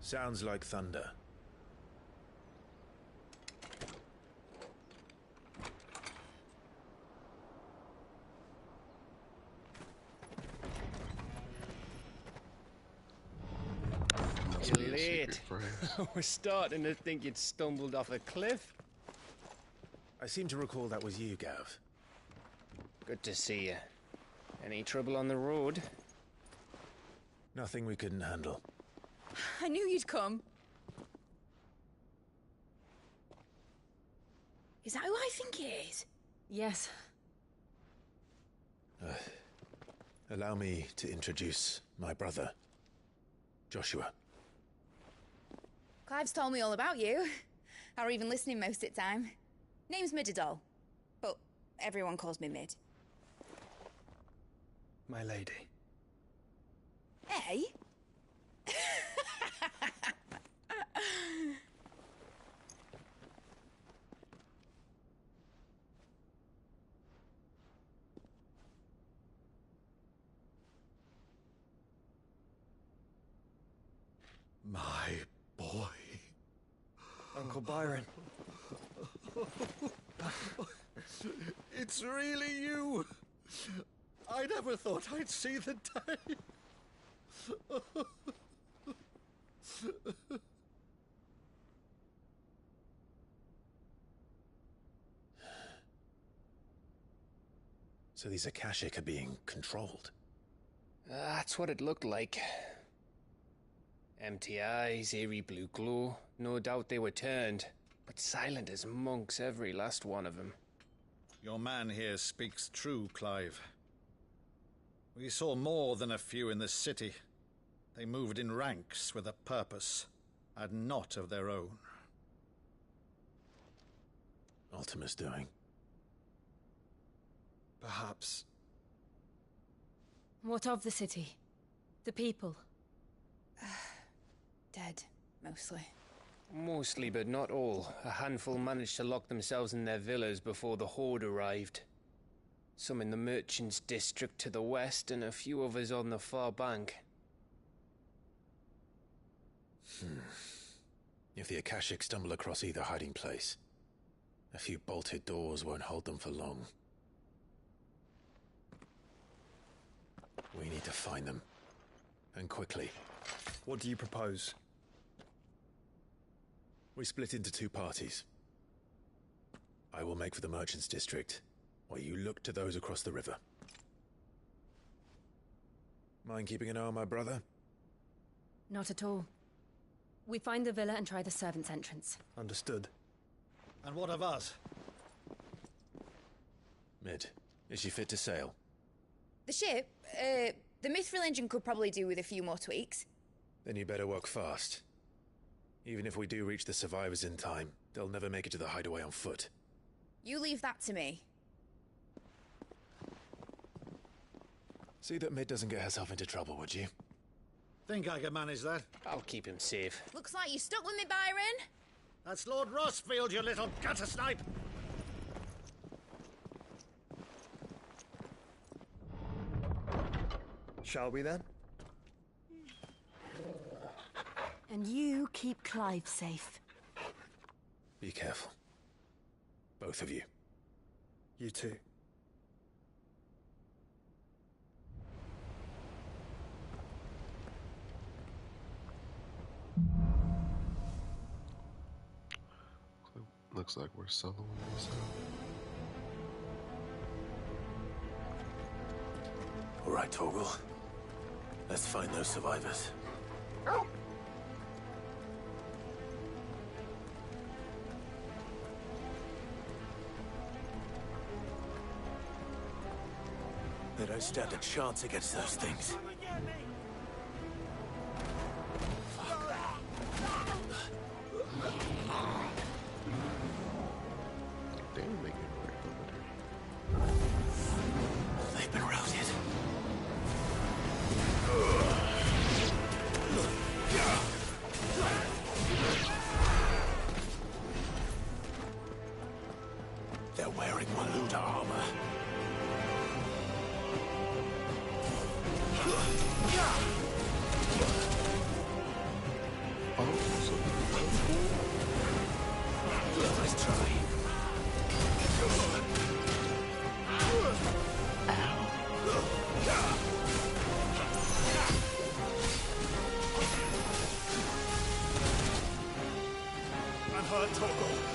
Sounds like thunder. You're late. We're starting to think you'd stumbled off a cliff. I seem to recall that was you, Gav. Good to see you. Any trouble on the road? Nothing we couldn't handle. I knew you'd come. Is that who I think it is? Yes. Allow me to introduce my brother, Joshua. Clive's told me all about you. Or even listening most of the time. Name's Midadol, but everyone calls me Mid. My lady. Hey? My boy. Uncle Byron. It's really you. I never thought I'd see the day. So these Akashic are being controlled. That's what it looked like. Empty eyes, eerie blue glow. No doubt they were turned, but silent as monks, every last one of them. Your man here speaks true, Clive. We saw more than a few in this city. They moved in ranks with a purpose, and not of their own. Ultima's doing. Perhaps. What of the city? The people? Dead, mostly. Mostly, but not all. A handful managed to lock themselves in their villas before the Horde arrived. Some in the Merchants' District to the west, and a few others on the far bank. If the Akashic stumble across either hiding place, a few bolted doors won't hold them for long. We need to find them. And quickly. What do you propose? We split into two parties. I will make for the Merchants' District, while you look to those across the river. Mind keeping an eye on my brother? Not at all. We find the villa and try the servants' entrance. Understood. And what of us? Mid, is she fit to sail? The ship, the Mithril engine could probably do with a few more tweaks. Then you better work fast. Even if we do reach the survivors in time, they'll never make it to the hideaway on foot. You leave that to me. See that Mid doesn't get herself into trouble, would you? Think I can manage that? I'll keep him safe. Looks like you stuck with me, Byron. That's Lord Rossfield, you little gutter snipe! Shall we then? And you keep Clive safe. Be careful. Both of you. You too. Looks like we're soloing this All right, Torgal. Let's find those survivors. They don't stand a chance against those things. They're making great over They've been routed. They're wearing Maluda armor. Nice try. Anhalt Torgal.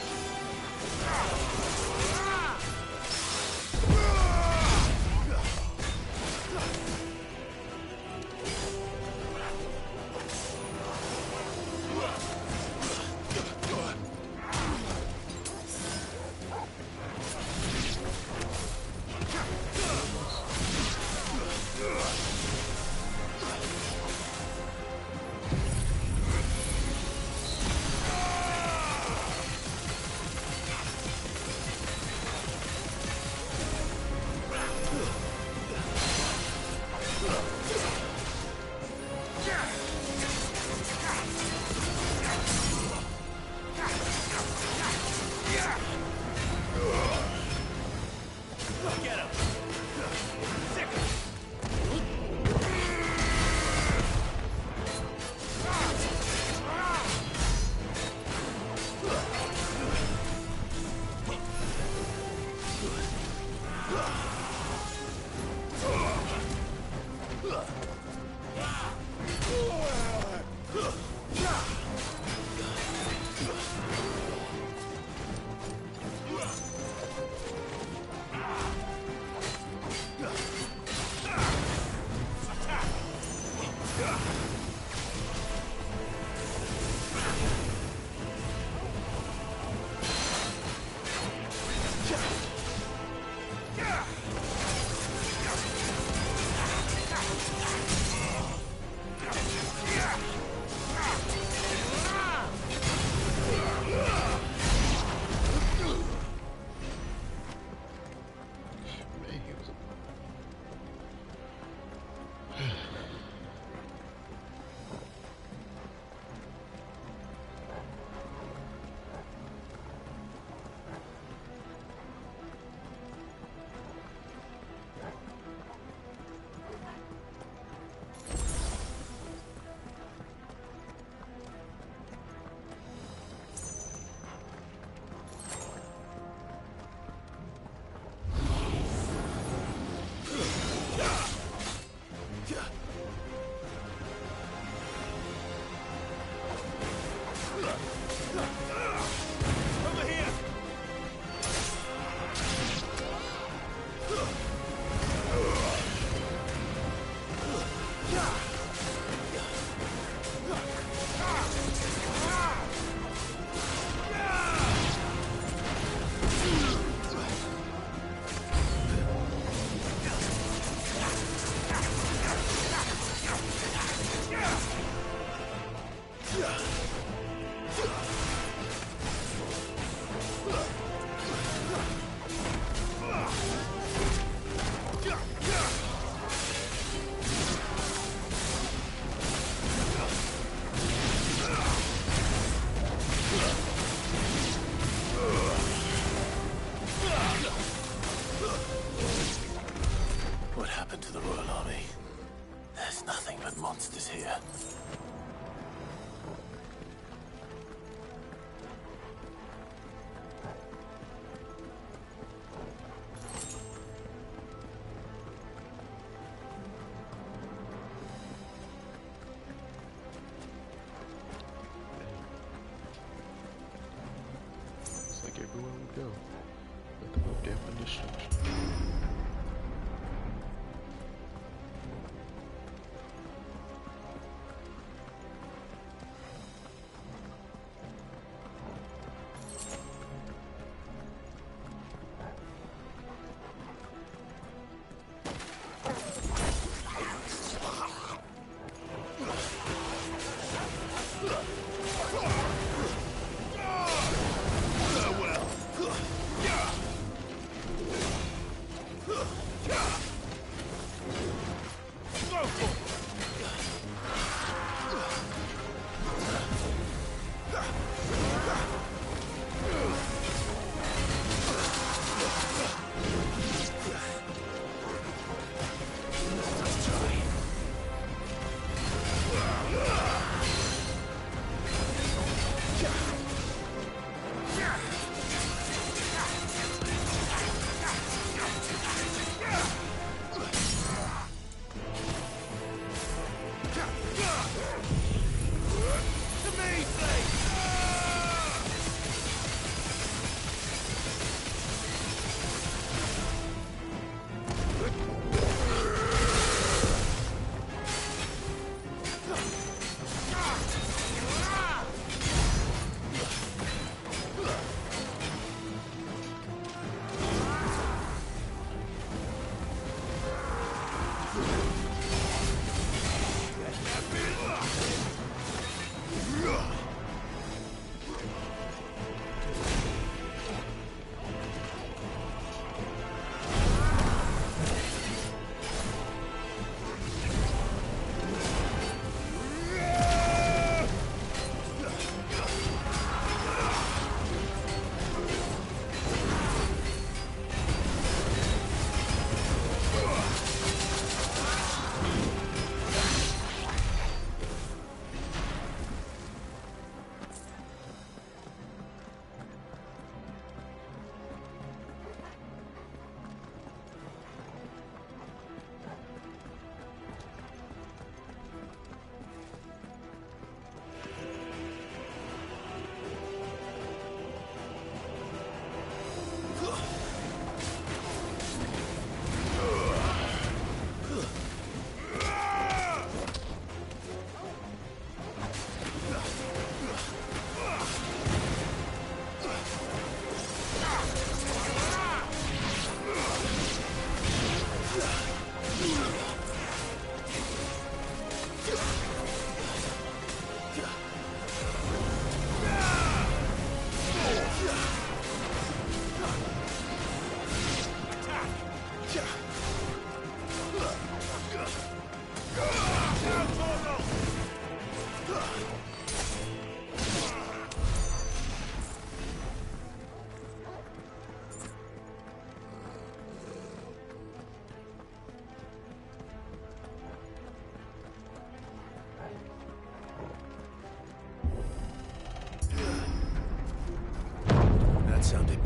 monsters here. It's like everywhere we go, nothing but death and destruction.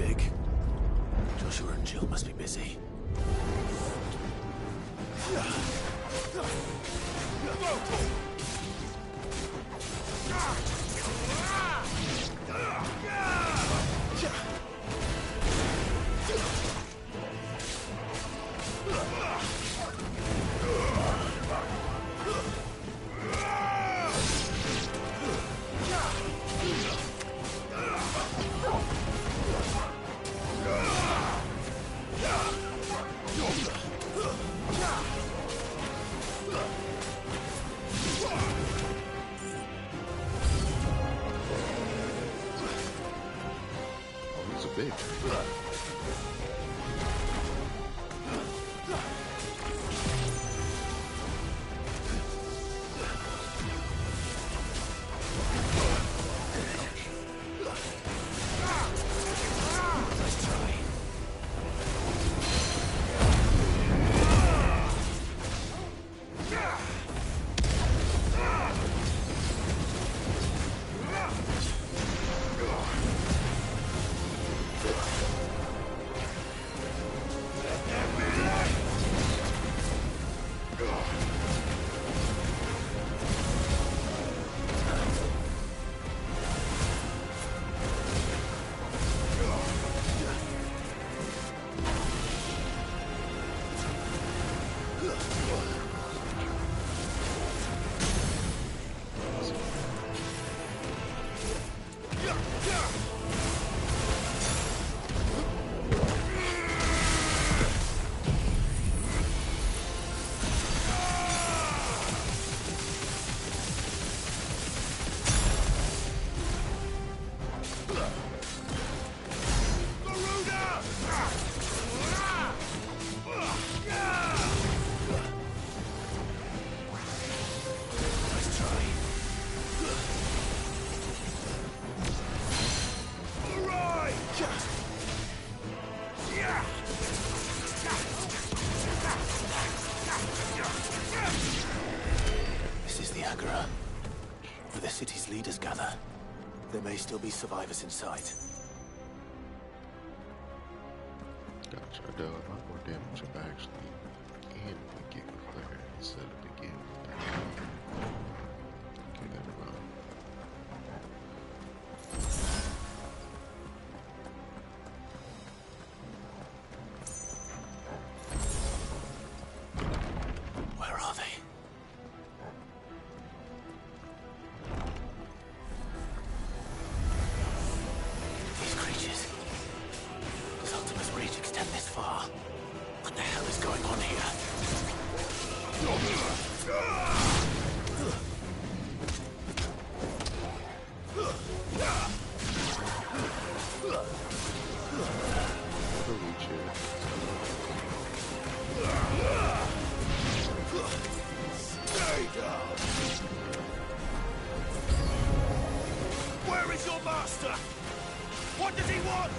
big. Joshua and Jill must be busy. Oh, he's a big. Where the city's leaders gather. There may still be survivors inside. Gotcha. I done a lot more damage if I actually end with getting fire instead of begin with that. Okay, never mind. Where are they? These creatures. Does Ultima's reach extend this far? What the hell is going on here? What a reach here. Stay down! Where is your master? What does he want?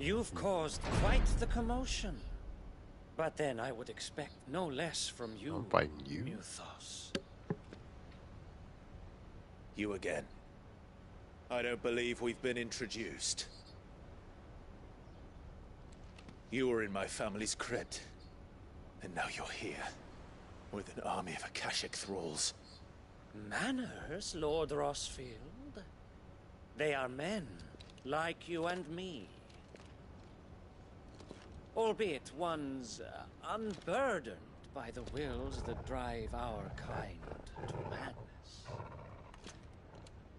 You've caused quite the commotion. But then I would expect no less from you, I'm fighting you. Muthos. You again. I don't believe we've been introduced. You were in my family's crypt. And now you're here. With an army of Akashic thralls. Manners, Lord Rossfield? They are men, like you and me. Albeit ones unburdened by the wills that drive our kind to madness.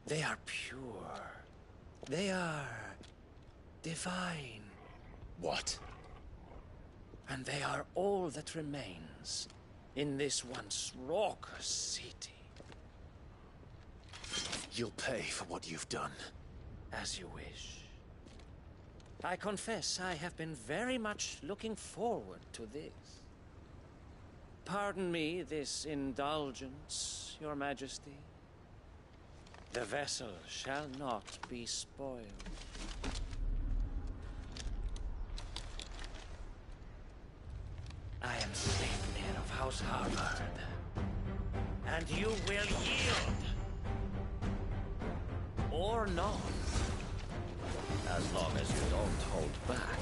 They are pure. They are divine. What? And they are all that remains in this once raucous city. You'll pay for what you've done. As you wish. I confess I have been very much looking forward to this. Pardon me this indulgence, Your Majesty. The vessel shall not be spoiled. I am Sleipnir of House Harvard, and you will yield. Or not. As long as you don't hold back.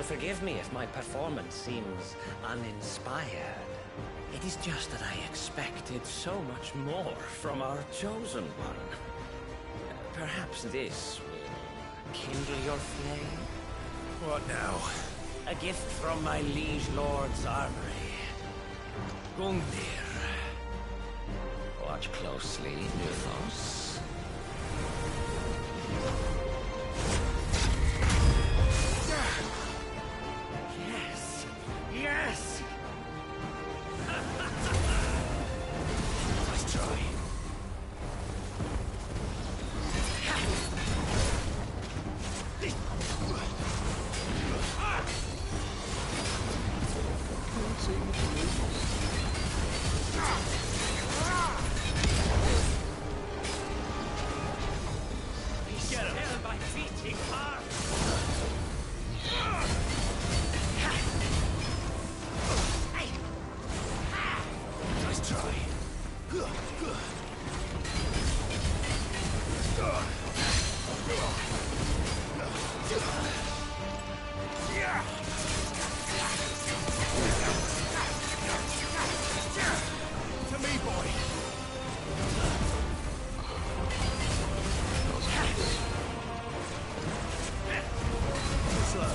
Forgive me if my performance seems uninspired. It is just that I expected so much more from our chosen one. Perhaps this will kindle your flame? What now? A gift from my liege lord's armory. Gungnir. Watch closely, Nilthos. Yes! Let's try. Get him by feet, hard! Let's try. To me, boy. Slow.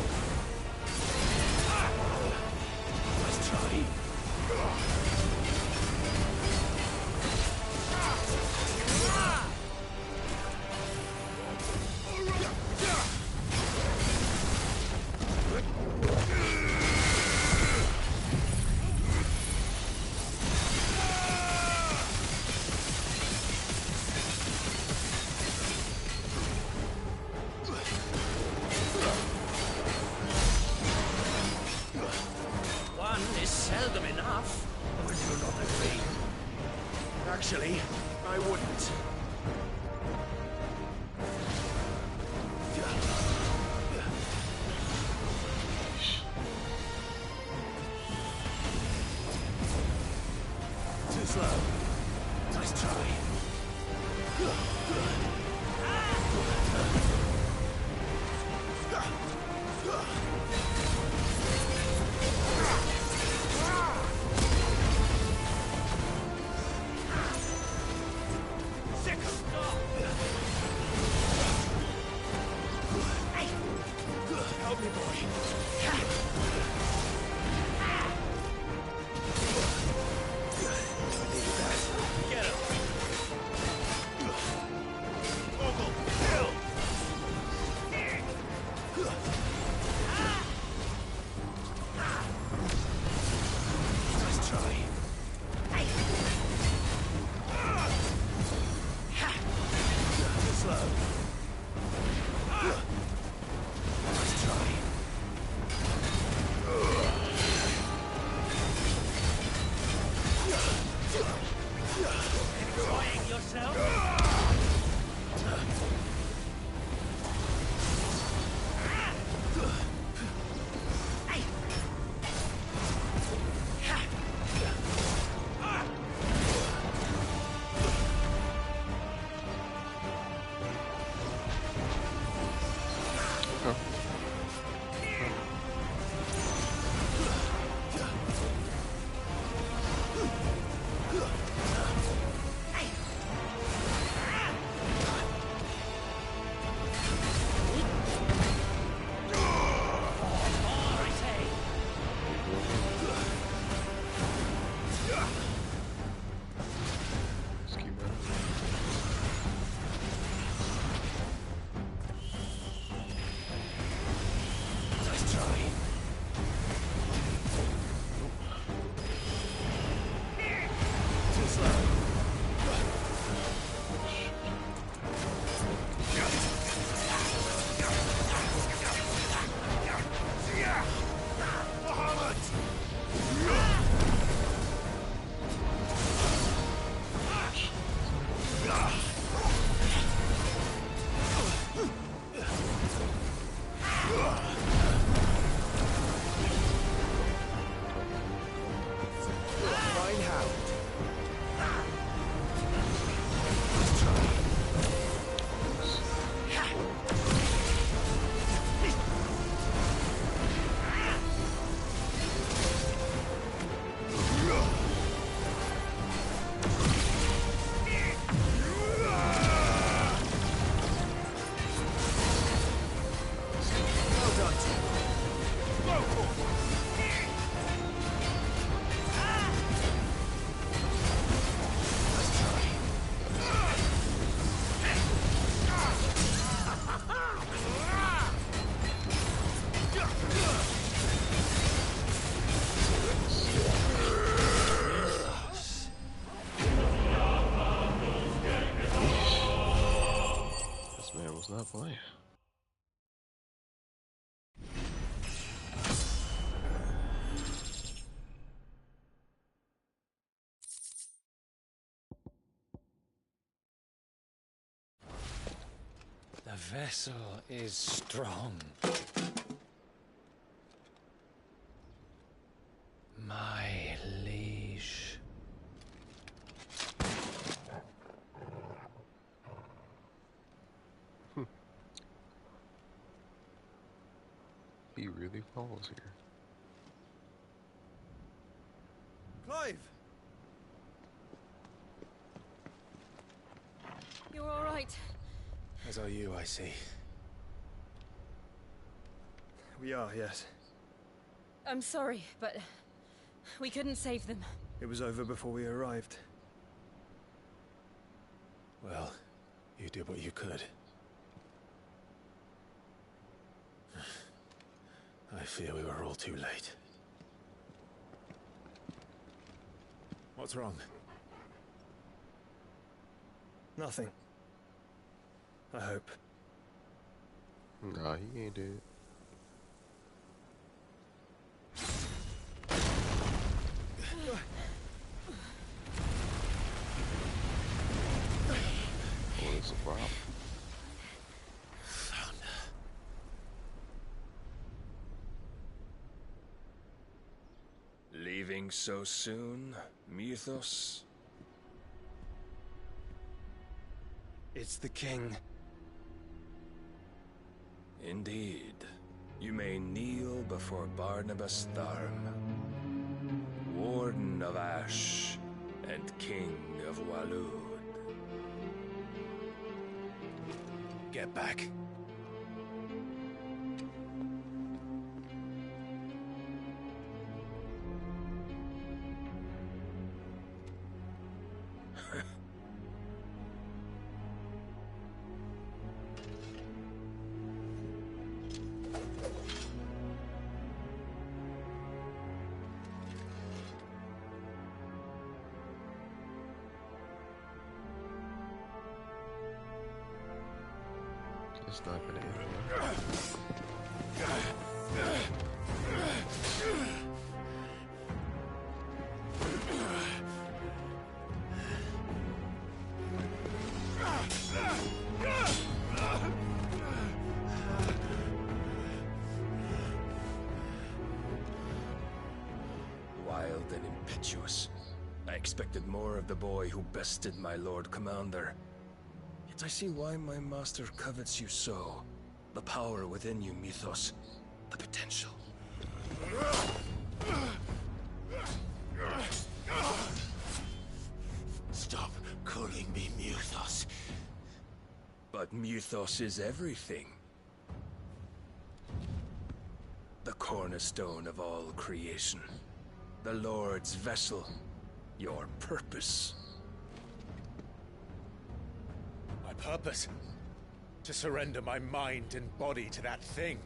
Actually, I wouldn't. Too slow. Nice try. Help me, boy. Get him. Ogle, kill. Nice try. Too slow. Nice try. Enjoying yourself? Let's keep running. Nice try. Too slow. This man was not playing. The vessel is strong. My liege. He really falls here. Clive! You're all right. As are you, I see. We are, yes. I'm sorry, but we couldn't save them. It was over before we arrived. Well, you did what you could. I fear we were all too late. What's wrong? Nothing. I hope. Nah, he ain't dead. Leaving so soon, Mythos? It's the king. Indeed. You may kneel before Barnabas Tharm, Warden of Ash and King of Waloed. Get back. It's not gonna end well. Wild and impetuous. I expected more of the boy who bested my Lord Commander. Yet I see why my master covets you so. The power within you, Mythos. The potential. Stop calling me Mythos. But Mythos is everything. The cornerstone of all creation. The Lord's vessel. Your purpose. My purpose? To surrender my mind and body to that thing.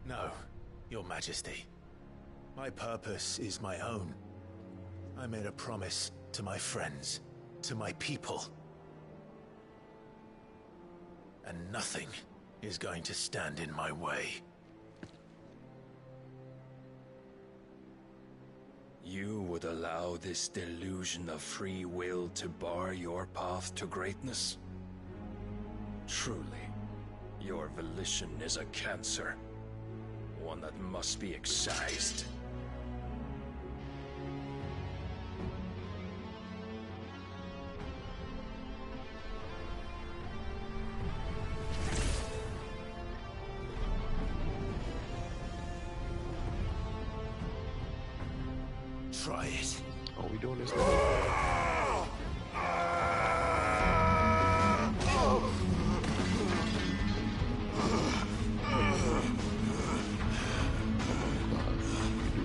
No, Your Majesty. My purpose is my own. I made a promise to my friends, to my people. And nothing is going to stand in my way. You would allow this delusion of free will to bar your path to greatness? Truly, your volition is a cancer. One that must be excised. Try it. Are we doing this now?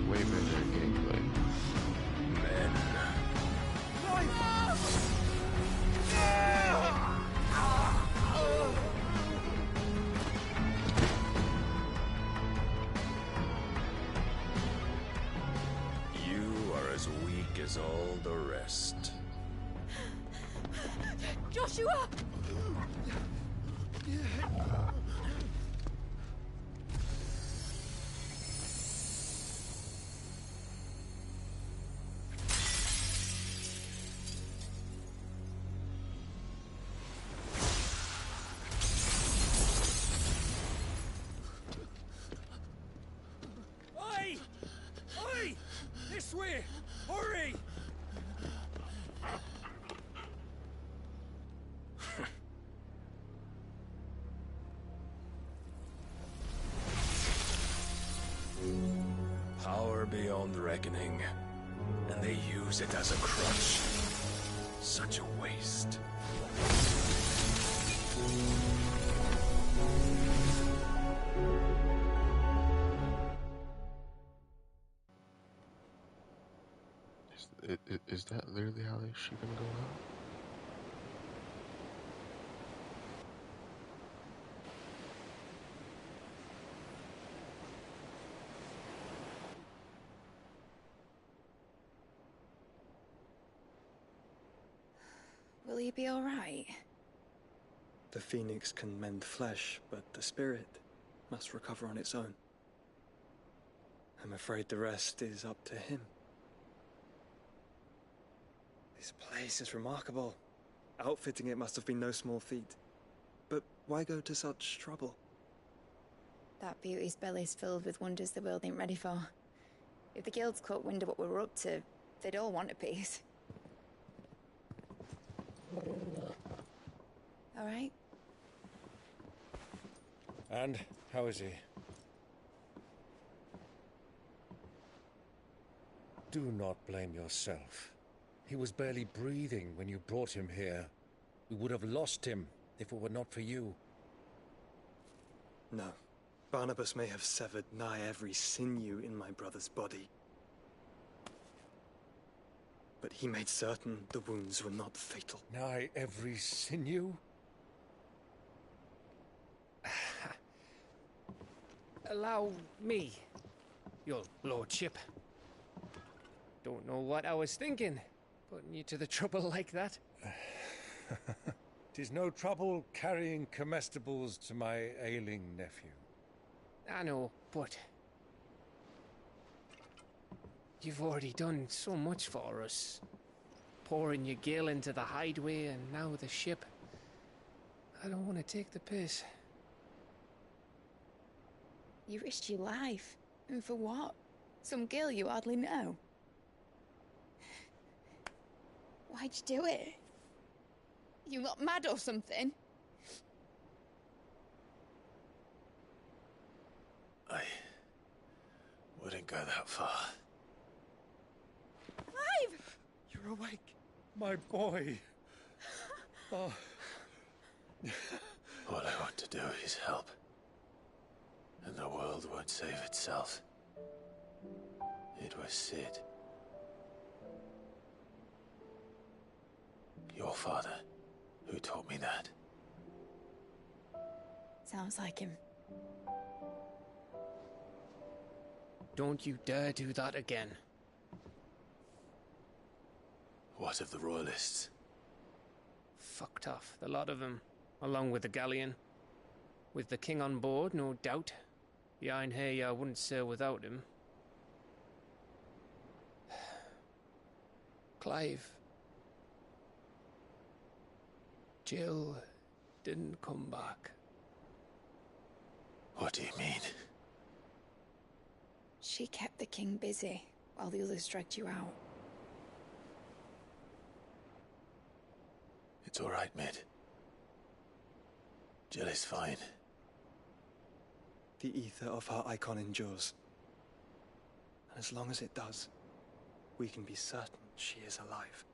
Way better gameplay. Men. You are as weak as all the rest. Joshua! Oi! Oi! This way! Hurry! Power beyond reckoning, and they use it as a crutch. Such a waste. Is that literally how she gonna go out? Will he be all right? The phoenix can mend flesh, but the spirit must recover on its own. I'm afraid the rest is up to him. This place is remarkable. Outfitting it must have been no small feat. But why go to such trouble? That beauty's belly's filled with wonders the world ain't ready for. If the guilds caught wind of what we were up to, they'd all want a piece. All right? And how is he? Do not blame yourself. He was barely breathing when you brought him here. We would have lost him if it were not for you. No. Barnabas may have severed nigh every sinew in my brother's body. But he made certain the wounds were not fatal. Nigh every sinew? Allow me, your lordship. Don't know what I was thinking, putting you to the trouble like that. 'Tis no trouble carrying comestibles to my ailing nephew. I know, but you've already done so much for us. Pouring your gil into the hideaway and now the ship. I don't want to take the piss. You risked your life. And for what? Some girl you hardly know. Why'd you do it? You not mad or something? I wouldn't go that far. Clive! You're awake, my boy. Oh. All I want to do is help. And the world won't save itself. It was Cid. Your father, who taught me that. Sounds like him. Don't you dare do that again. What of the Royalists? Fucked off, the lot of them, along with the galleon. With the king on board, no doubt. Behind here, I wouldn't sail without him. Clive. Jill didn't come back. What do you mean? She kept the king busy while the others dragged you out. It's all right, Mid. Jill is fine. The ether of her icon endures. And as long as it does, we can be certain she is alive.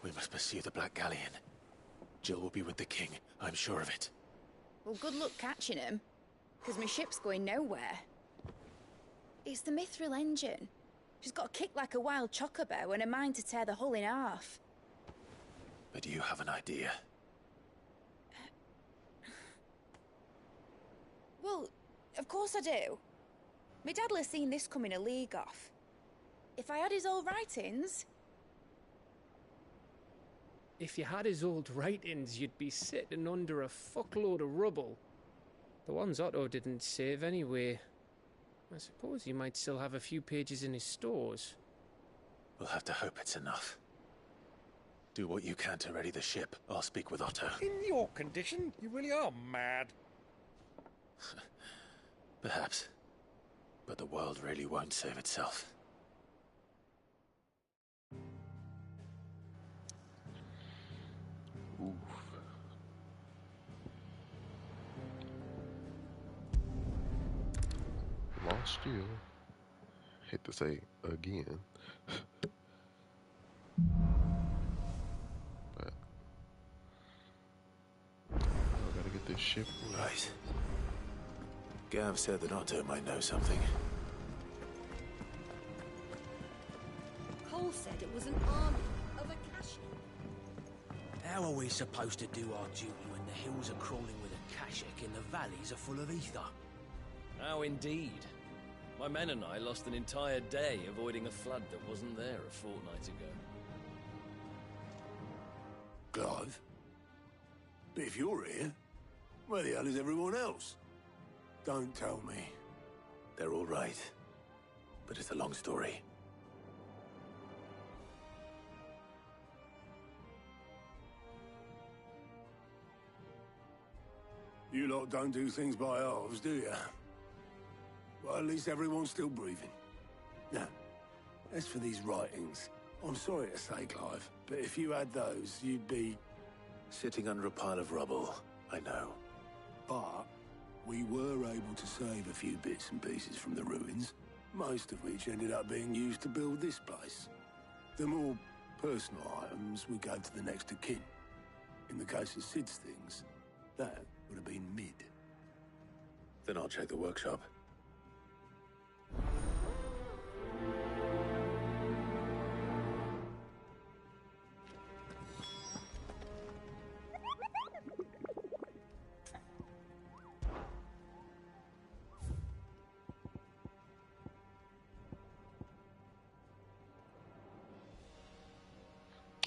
We must pursue the Black Galleon. Jill will be with the king, I'm sure of it. Well, good luck catching him, because my ship's going nowhere. It's the Mithril engine. She's got a kick like a wild chocobo and a mind to tear the hull in half. But do you have an idea? Well, of course I do. My dad'll have seen this coming a league off. If I had his old writings... If you had his old writings, you'd be sitting under a fuckload of rubble. The ones Otto didn't save anyway. I suppose you might still have a few pages in his stores. We'll have to hope it's enough. Do what you can to ready the ship. I'll speak with Otto. In your condition, you really are mad. Perhaps. But the world really won't save itself. Oof. Lost you. Hate to say again. But I gotta get this ship right. Gav said that Otto might know something. Cole said it was an army of Akashic. How are we supposed to do our duty when the hills are crawling with Akashic and the valleys are full of ether? How indeed. My men and I lost an entire day avoiding a flood that wasn't there a fortnight ago. Clive? But if you're here, where the hell is everyone else? Don't tell me. They're all right. but it's a long story. You lot don't do things by halves, do you? Well, at least everyone's still breathing. Now, as for these writings, I'm sorry to say, Clive, but if you had those, you'd be... Sitting under a pile of rubble, I know. But we were able to save a few bits and pieces from the ruins, most of which ended up being used to build this place. The more personal items we gave to the next of kin. In the case of Sid's things, that would have been mid. Then I'll check the workshop.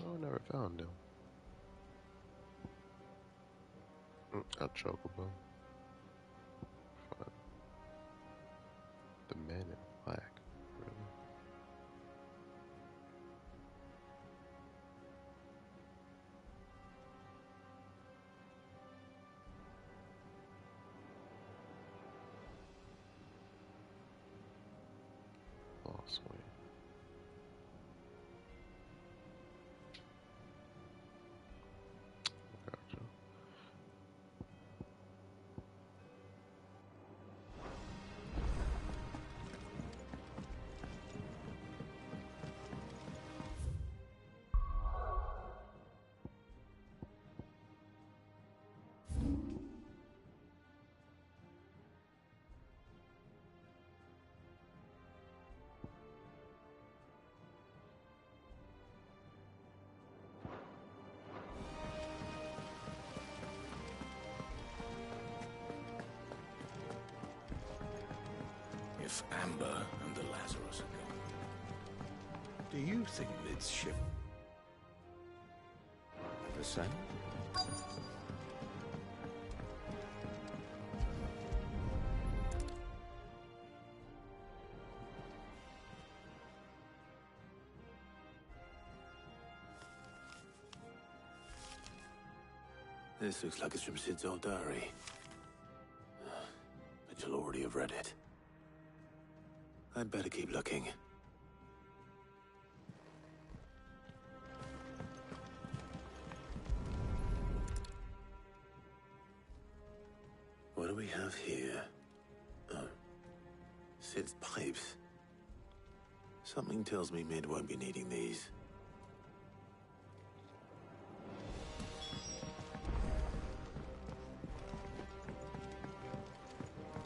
Oh, I never found him. A chocobo. Fun. The man in black. Really? Lost way. Gotcha. If Amber and the Lazarus are gone, do you think Mid's ship ever sank? This looks like it's from Sid's old diary. But you'll already have read it. I'd better keep looking. What do we have here? Oh. Sid's pipes. Something tells me Mid won't be needing these.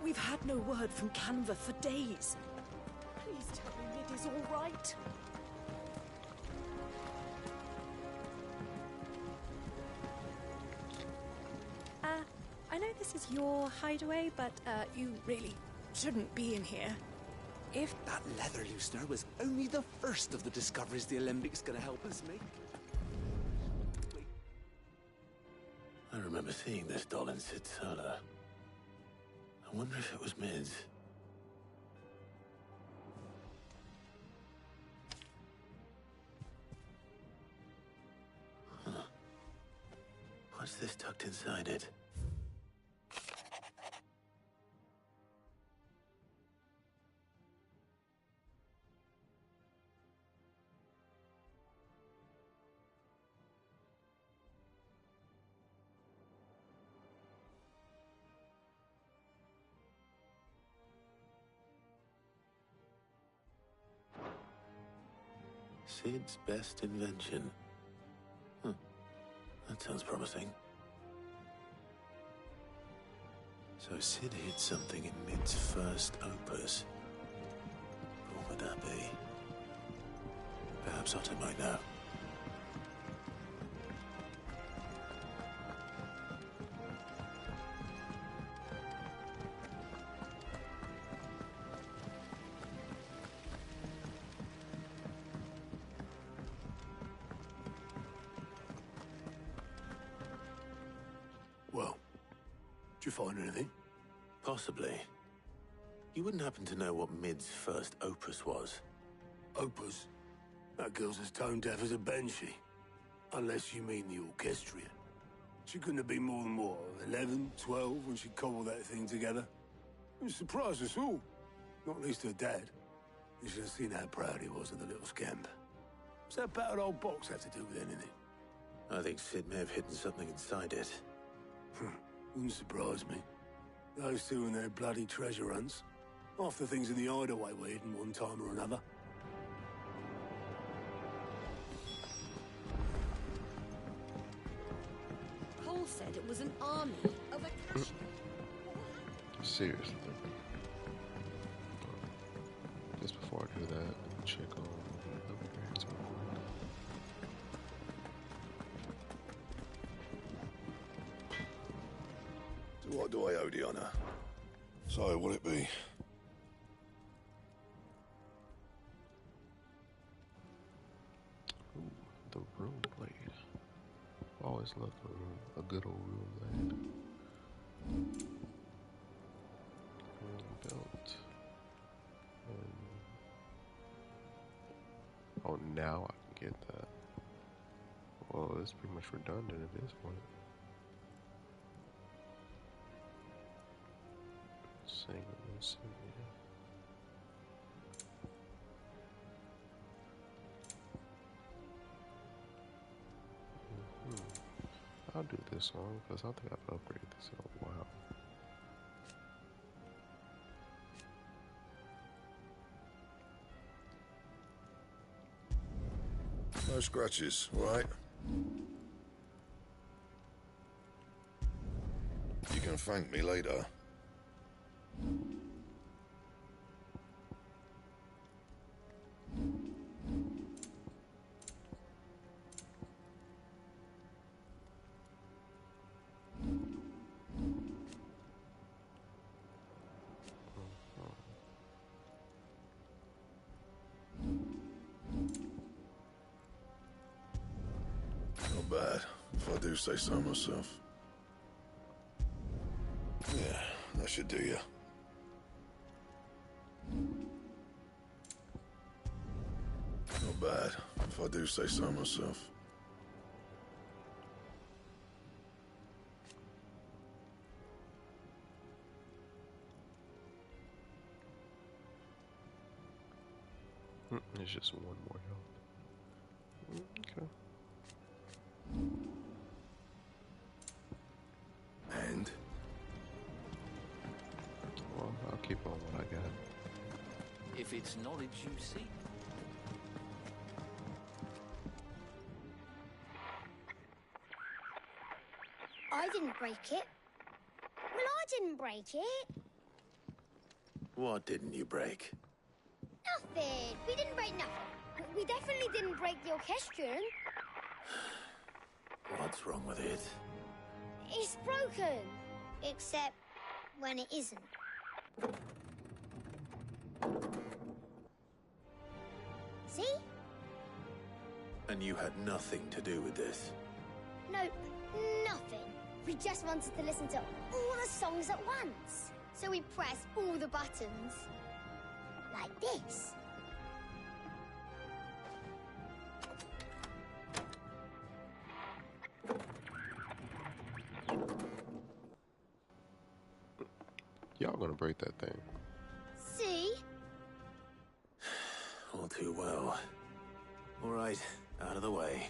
We've had no word from Canva for days. Please tell me Mid is all right. I know this is your hideaway, but you really shouldn't be in here. If that leather loosener was only the first of the discoveries the Alembric's gonna help us make. I remember seeing this doll in Sid's cellar. I wonder if it was Mid's. Huh. What's this tucked inside it? Sid's best invention. That sounds promising. So Sid hid something in Mid's first opus. What would that be? Perhaps Otto might know. Well, did you find anything? Possibly. You wouldn't happen to know what Mid's first opus was? Opus? That girl's as tone deaf as a banshee. Unless you mean the orchestrion. She couldn't have been more than, what, 11, 12 when she cobbled that thing together? It surprised us all. Not least her dad. You should have seen how proud he was of the little scamp. What's that battered old box have to do with anything? I think Sid may have hidden something inside it. Wouldn't surprise me. Those two and their bloody treasure hunts. Half the things in the hideaway were hidden one time or another. Cole said it was an army of Akasha. Seriously. Just before I do that, let me check on the upgrades. So what do I owe the honor? So, will it be? Ooh, the rune blade. Always love a good old rune blade. Belt. Oh, now I can get that. Well, it's pretty much redundant at this point. Single insignia. I'll do this one because I don't think I've upgraded this in a while. No scratches, right? You can thank me later. Not bad, if I do say so myself. Yeah, that should do you. Not bad, if I do say so myself. It's just one more health. Okay. And? Well, I'll keep on what I got. If it's knowledge you seek. I didn't break it. Well, I didn't break it. What didn't you break? Nothing. We didn't break nothing. We definitely didn't break the orchestrion. What's wrong with it? It's broken. Except when it isn't. See? And you had nothing to do with this? Nope, nothing. We just wanted to listen to all the songs at once. So we pressed all the buttons. Like this. Y'all gonna break that thing. See? All too well. All right, out of the way.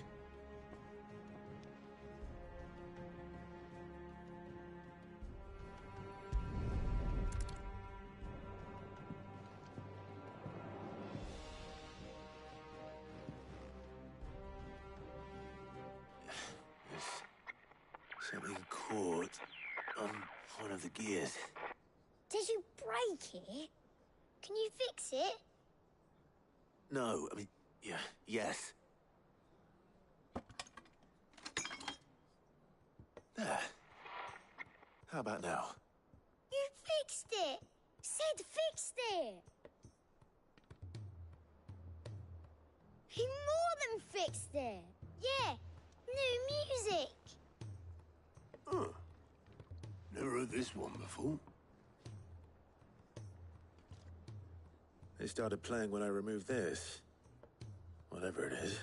Something caught on one of the gears. Did you break it? Can you fix it? No, I mean, yeah, yes. There. How about now? You fixed it! Sid fixed it! He more than fixed it! Yeah, new music! Huh. Never heard this one before. They started playing when I removed this. Whatever it is.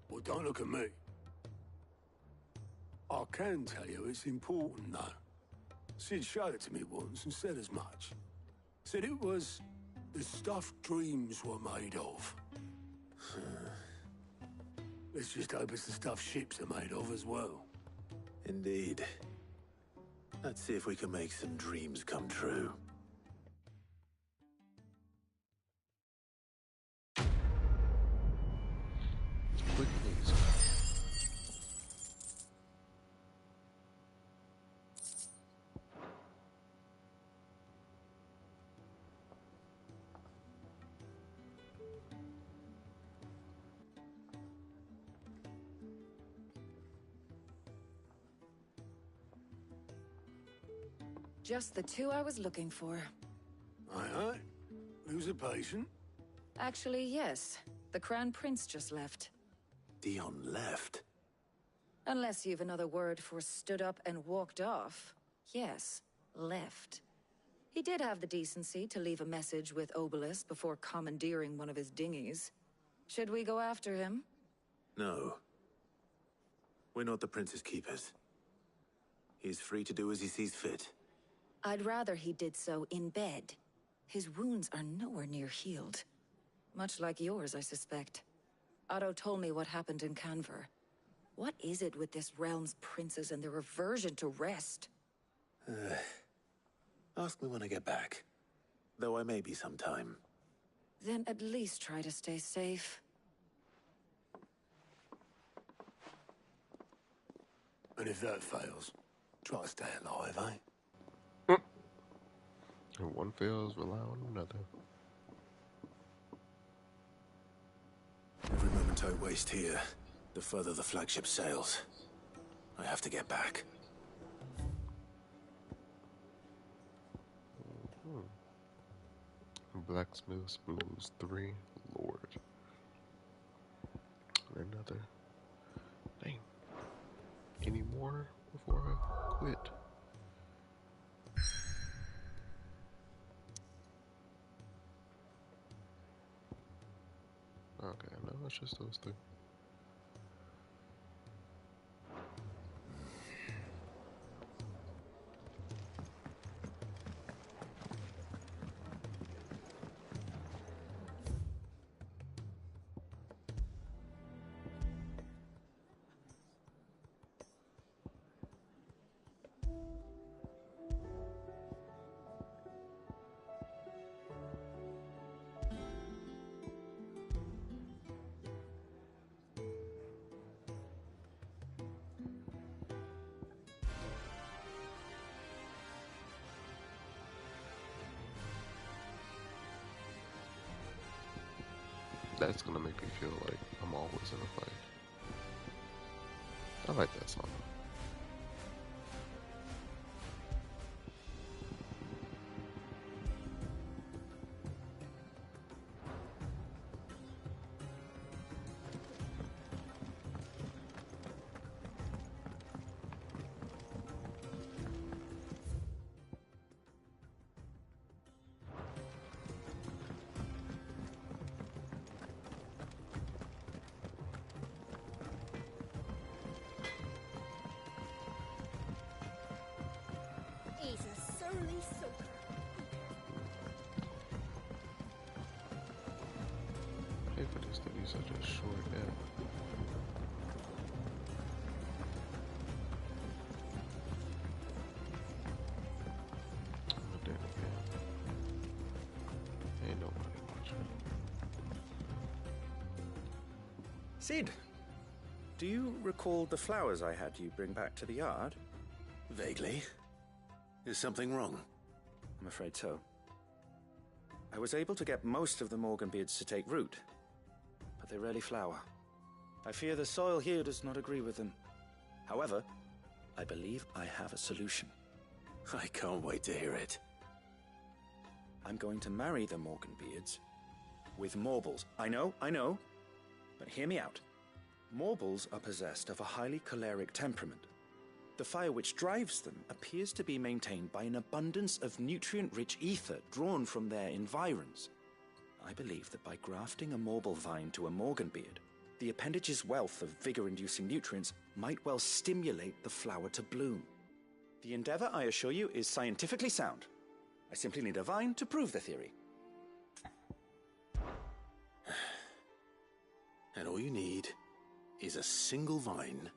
Well, don't look at me. I can tell you it's important, though. Sid showed it to me once and said as much. Said it was the stuff dreams were made of. Let's just hope it's the stuff ships are made of as well. Indeed. Let's see if we can make some dreams come true. Quick and easy. Just the two I was looking for. Aye. Who's a patient? Actually, yes. The Crown Prince just left. Dion left? Unless you've another word for stood up and walked off. Yes, left. He did have the decency to leave a message with Obelisk before commandeering one of his dinghies. Should we go after him? No. We're not the Prince's keepers. He's free to do as he sees fit. I'd rather he did so in bed. His wounds are nowhere near healed. Much like yours, I suspect. Otto told me what happened in Canver. What is it with this realm's princes and their aversion to rest? Ask me when I get back. Though I may be sometime. Then at least try to stay safe. And if that fails, try to stay alive, eh? And one fails, rely on another. Every moment I waste here, the further the flagship sails. I have to get back. Blacksmith Spoons 3, Lord. Another. Dang. Any more before I quit? Okay, no, it's just those three. That's gonna make me feel like I'm always in a fight. I like that song. He's a surly soaker. Pay for this to be such a short nap. But then again, ain't nobody watching. Sid, do you recall the flowers I had you bring back to the yard? Vaguely. Is something wrong? I'm afraid so. I was able to get most of the Morganbeards to take root, but they rarely flower. I fear the soil here does not agree with them. However, I believe I have a solution. I can't wait to hear it. I'm going to marry the Morganbeards with Morbles. I know, but hear me out. Morbles are possessed of a highly choleric temperament. The fire which drives them appears to be maintained by an abundance of nutrient-rich ether drawn from their environs. I believe that by grafting a Morble vine to a Morganbeard, the appendage's wealth of vigor-inducing nutrients might well stimulate the flower to bloom. The endeavor, I assure you, is scientifically sound. I simply need a vine to prove the theory. And all you need is a single vine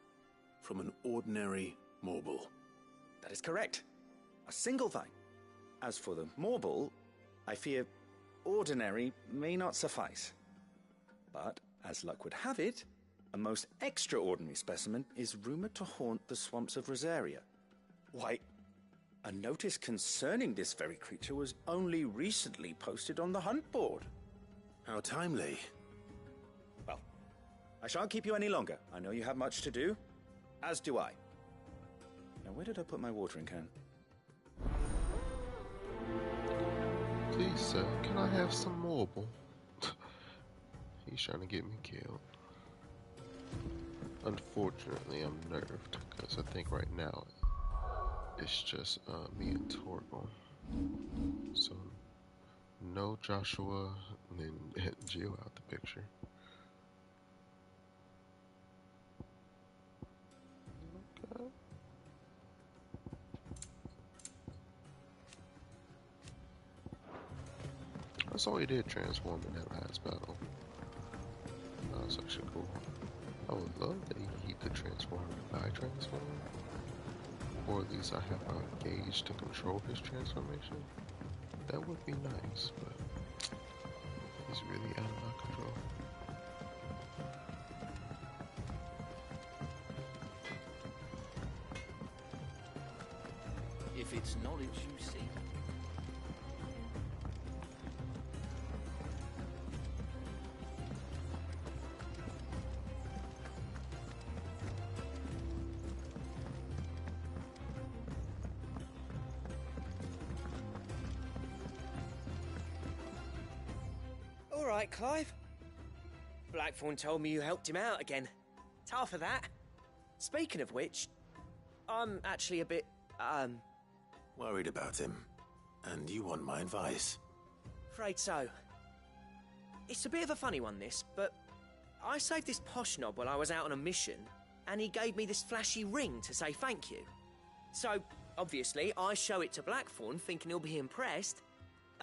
from an ordinary Morble. That is correct. A single vine. As for the Morble, I fear ordinary may not suffice. But, as luck would have it, a most extraordinary specimen is rumored to haunt the swamps of Rosaria. Why, a notice concerning this very creature was only recently posted on the hunt board. How timely. Well, I shan't keep you any longer. I know you have much to do, as do I. Now, where did I put my watering can? Please, sir, can I have some Morble? He's trying to get me killed. Unfortunately, I'm nerved, because I think right now it's just me and Torgal. So, no Joshua and Jill out the picture. Okay. I saw he did transform in that last battle. That was actually cool. I would love that he could transform if I transform. Or at least I have a gauge to control his transformation. That would be nice, but he's really out of my control. If it's knowledge you seek. All right, Clive. Blackthorn told me you helped him out again. Tough for that. Speaking of which, I'm actually a bit, Worried about him. And you want my advice? afraid so. It's a bit of a funny one, this, but I saved this posh knob while I was out on a mission, and he gave me this flashy ring to say thank you. So, obviously, I show it to Blackthorn, thinking he'll be impressed,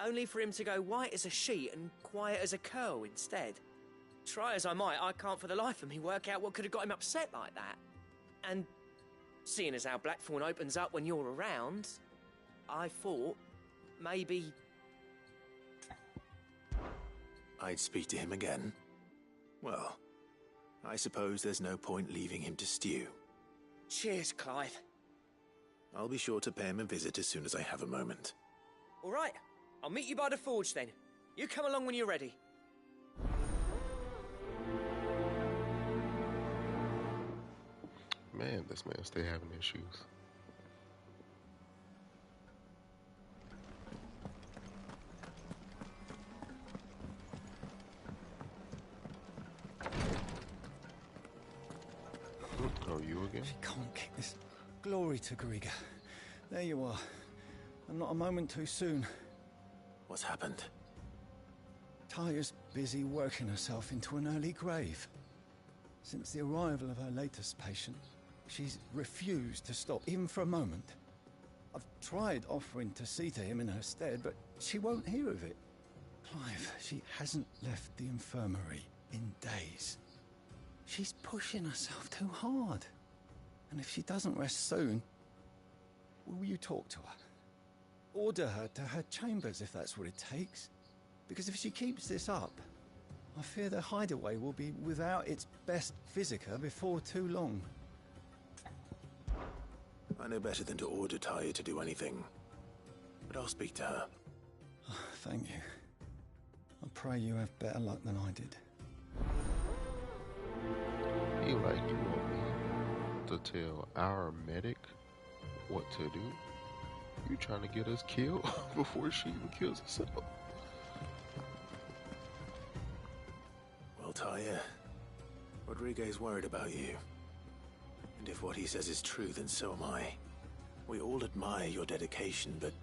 only for him to go white as a sheet and quiet as a curl instead. Try as I might, I can't for the life of me work out what could have got him upset like that. And seeing as how Blackthorn opens up when you're around, I thought maybe I'd speak to him again. Well, I suppose there's no point leaving him to stew. Cheers, Clive. I'll be sure to pay him a visit as soon as I have a moment. All right, I'll meet you by the forge then. You come along when you're ready. Man, this man stay having issues. Oh, you again? She can't kick this. Glory to Griga. There you are. And not a moment too soon. What's happened? Taya's busy working herself into an early grave. Since the arrival of her latest patient, she's refused to stop, even for a moment. I've tried offering to see to him in her stead, but she won't hear of it. Clive, she hasn't left the infirmary in days. She's pushing herself too hard. And if she doesn't rest soon, will you talk to her? Order her to her chambers if that's what it takes. Because if she keeps this up, I fear the hideaway will be without its best physica before too long. I know better than to order Taya to do anything. But I'll speak to her. Thank you. I pray you have better luck than I did. You want me to tell our medic what to do? You trying to get us killed before she even kills herself? Well, Taya, Rodriguez worried about you. And if what he says is true, then so am I. We all admire your dedication, but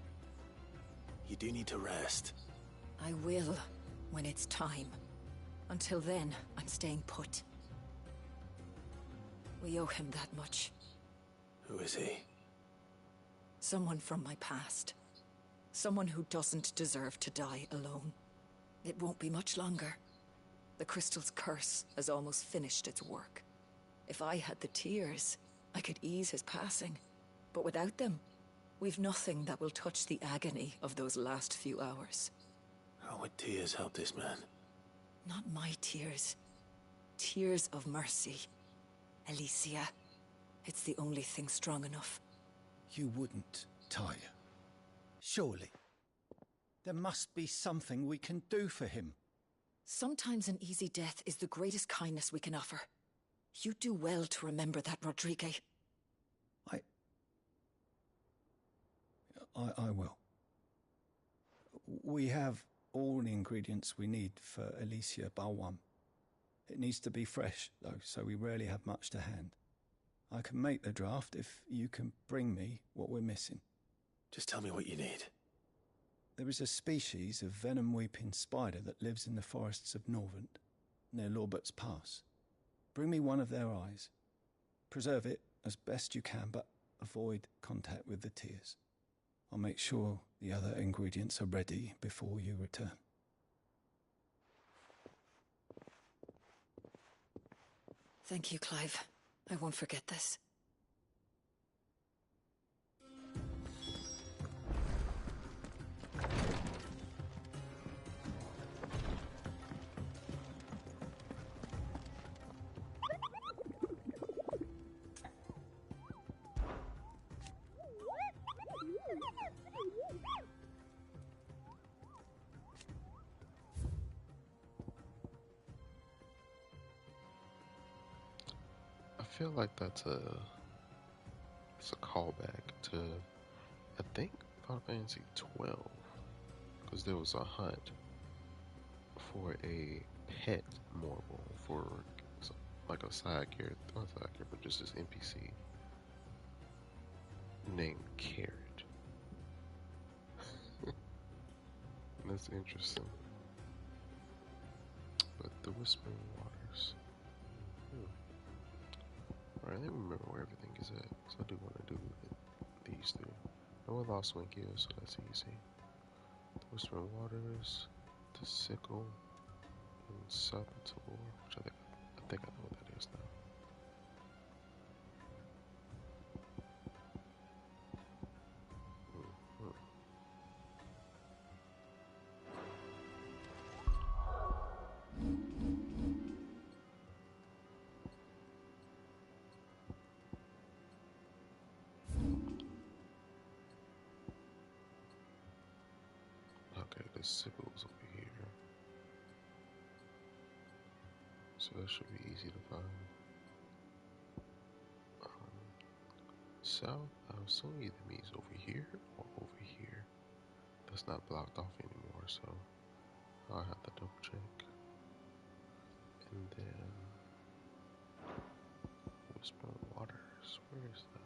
you do need to rest. I will, when it's time. Until then, I'm staying put. We owe him that much. Who is he? Someone from my past. Someone who doesn't deserve to die alone. It won't be much longer. The crystal's curse has almost finished its work. If I had the tears, I could ease his passing. But without them, we've nothing that will touch the agony of those last few hours. How would tears help this man? Not my tears. Tears of mercy. Alicia. It's the only thing strong enough. You wouldn't, Tyr. Surely. There must be something we can do for him. Sometimes an easy death is the greatest kindness we can offer. You do well to remember that, Rodriguez. I will. We have all the ingredients we need for Alicia Balwam. It needs to be fresh, though, so we rarely have much to hand. I can make the draft if you can bring me what we're missing. Just tell me what you need. There is a species of venom-weeping spider that lives in the forests of Norvent, near Lorbert's Pass. Bring me one of their eyes. Preserve it as best you can, but avoid contact with the tears. I'll make sure the other ingredients are ready before you return. Thank you, Clive. I won't forget this. I feel like it's a callback to, I think, Final Fantasy 12, because there was a hunt for a pet Morgul, for like a side character, not side character, but just this NPC named Carrot. That's interesting. But the Whispering Waters. Alright, let me remember where everything is at, so I do want to do these three. I will Lost Link here, so that's easy. The Whispering Waters, the Sickle, and Saboteur, which I think I know what that is now. The Sickle's over here, so that should be easy to find. South, I was assuming either means over here or over here. That's not blocked off anymore, so I'll have to double check. And then Whispering Waters, where is that?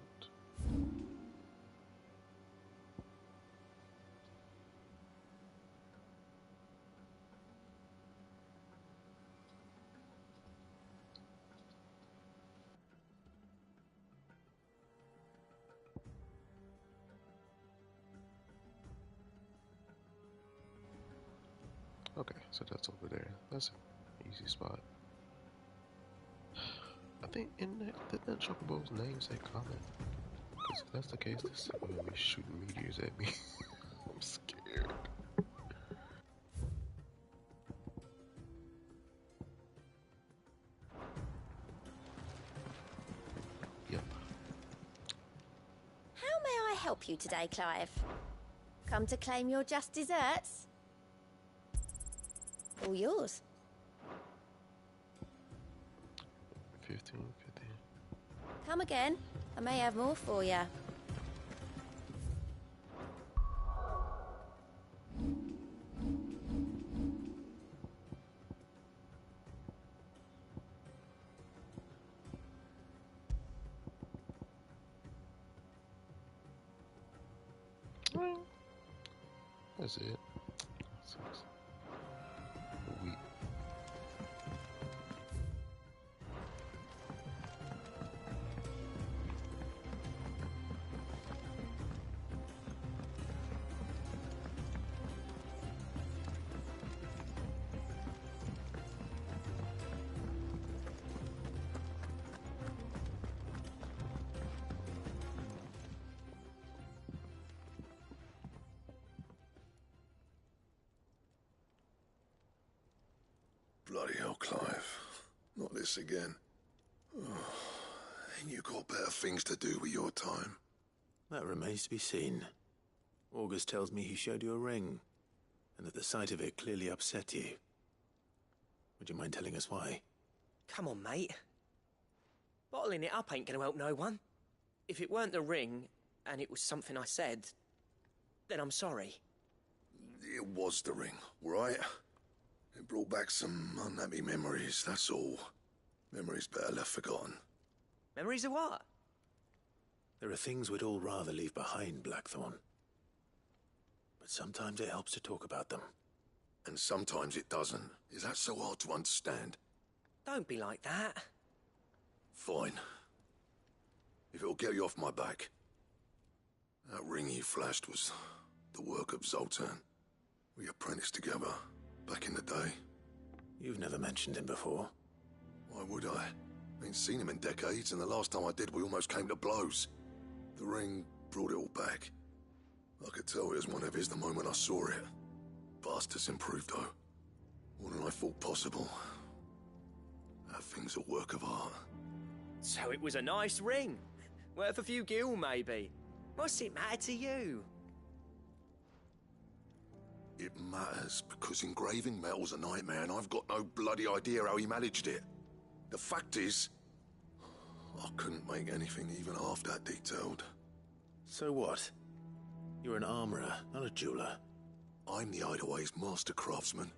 Okay, so that's over there. That's an easy spot. I think did that Chocobo's name say comment? Because if that's the case, this is going to be shooting meteors at me. I'm scared. Yep. How may I help you today, Clive? Come to claim your just desserts? All yours. 15. Come again. I may have more for you. That's it. We. Bloody hell, Clive. Not this again. Oh, ain't you got better things to do with your time? That remains to be seen. August tells me he showed you a ring, and that the sight of it clearly upset you. Would you mind telling us why? Come on, mate. Bottling it up ain't gonna help no one. If it weren't the ring, and it was something I said, then I'm sorry. It was the ring, right? It brought back some unhappy memories, that's all. Memories better left forgotten. Memories of what? There are things we'd all rather leave behind, Blackthorn. But sometimes it helps to talk about them. And sometimes it doesn't. Is that so hard to understand? Don't be like that. Fine. If it'll get you off my back. That ring you flashed was the work of Zoltan. We apprenticed together. Back in the day. You've never mentioned him before. Why would I? Ain't seen him in decades, and the last time I did, we almost came to blows. The ring brought it all back. I could tell it was one of his the moment I saw it. Bastard's improved, though. More than I thought possible. That thing's a work of art. So it was a nice ring. Worth a few gil, maybe. What's it matter to you? It matters because engraving metal's a nightmare and I've got no bloody idea how he managed it. The fact is, I couldn't make anything even half that detailed. So what? You're an armorer, not a jeweler. I'm the Hideaway's master craftsman.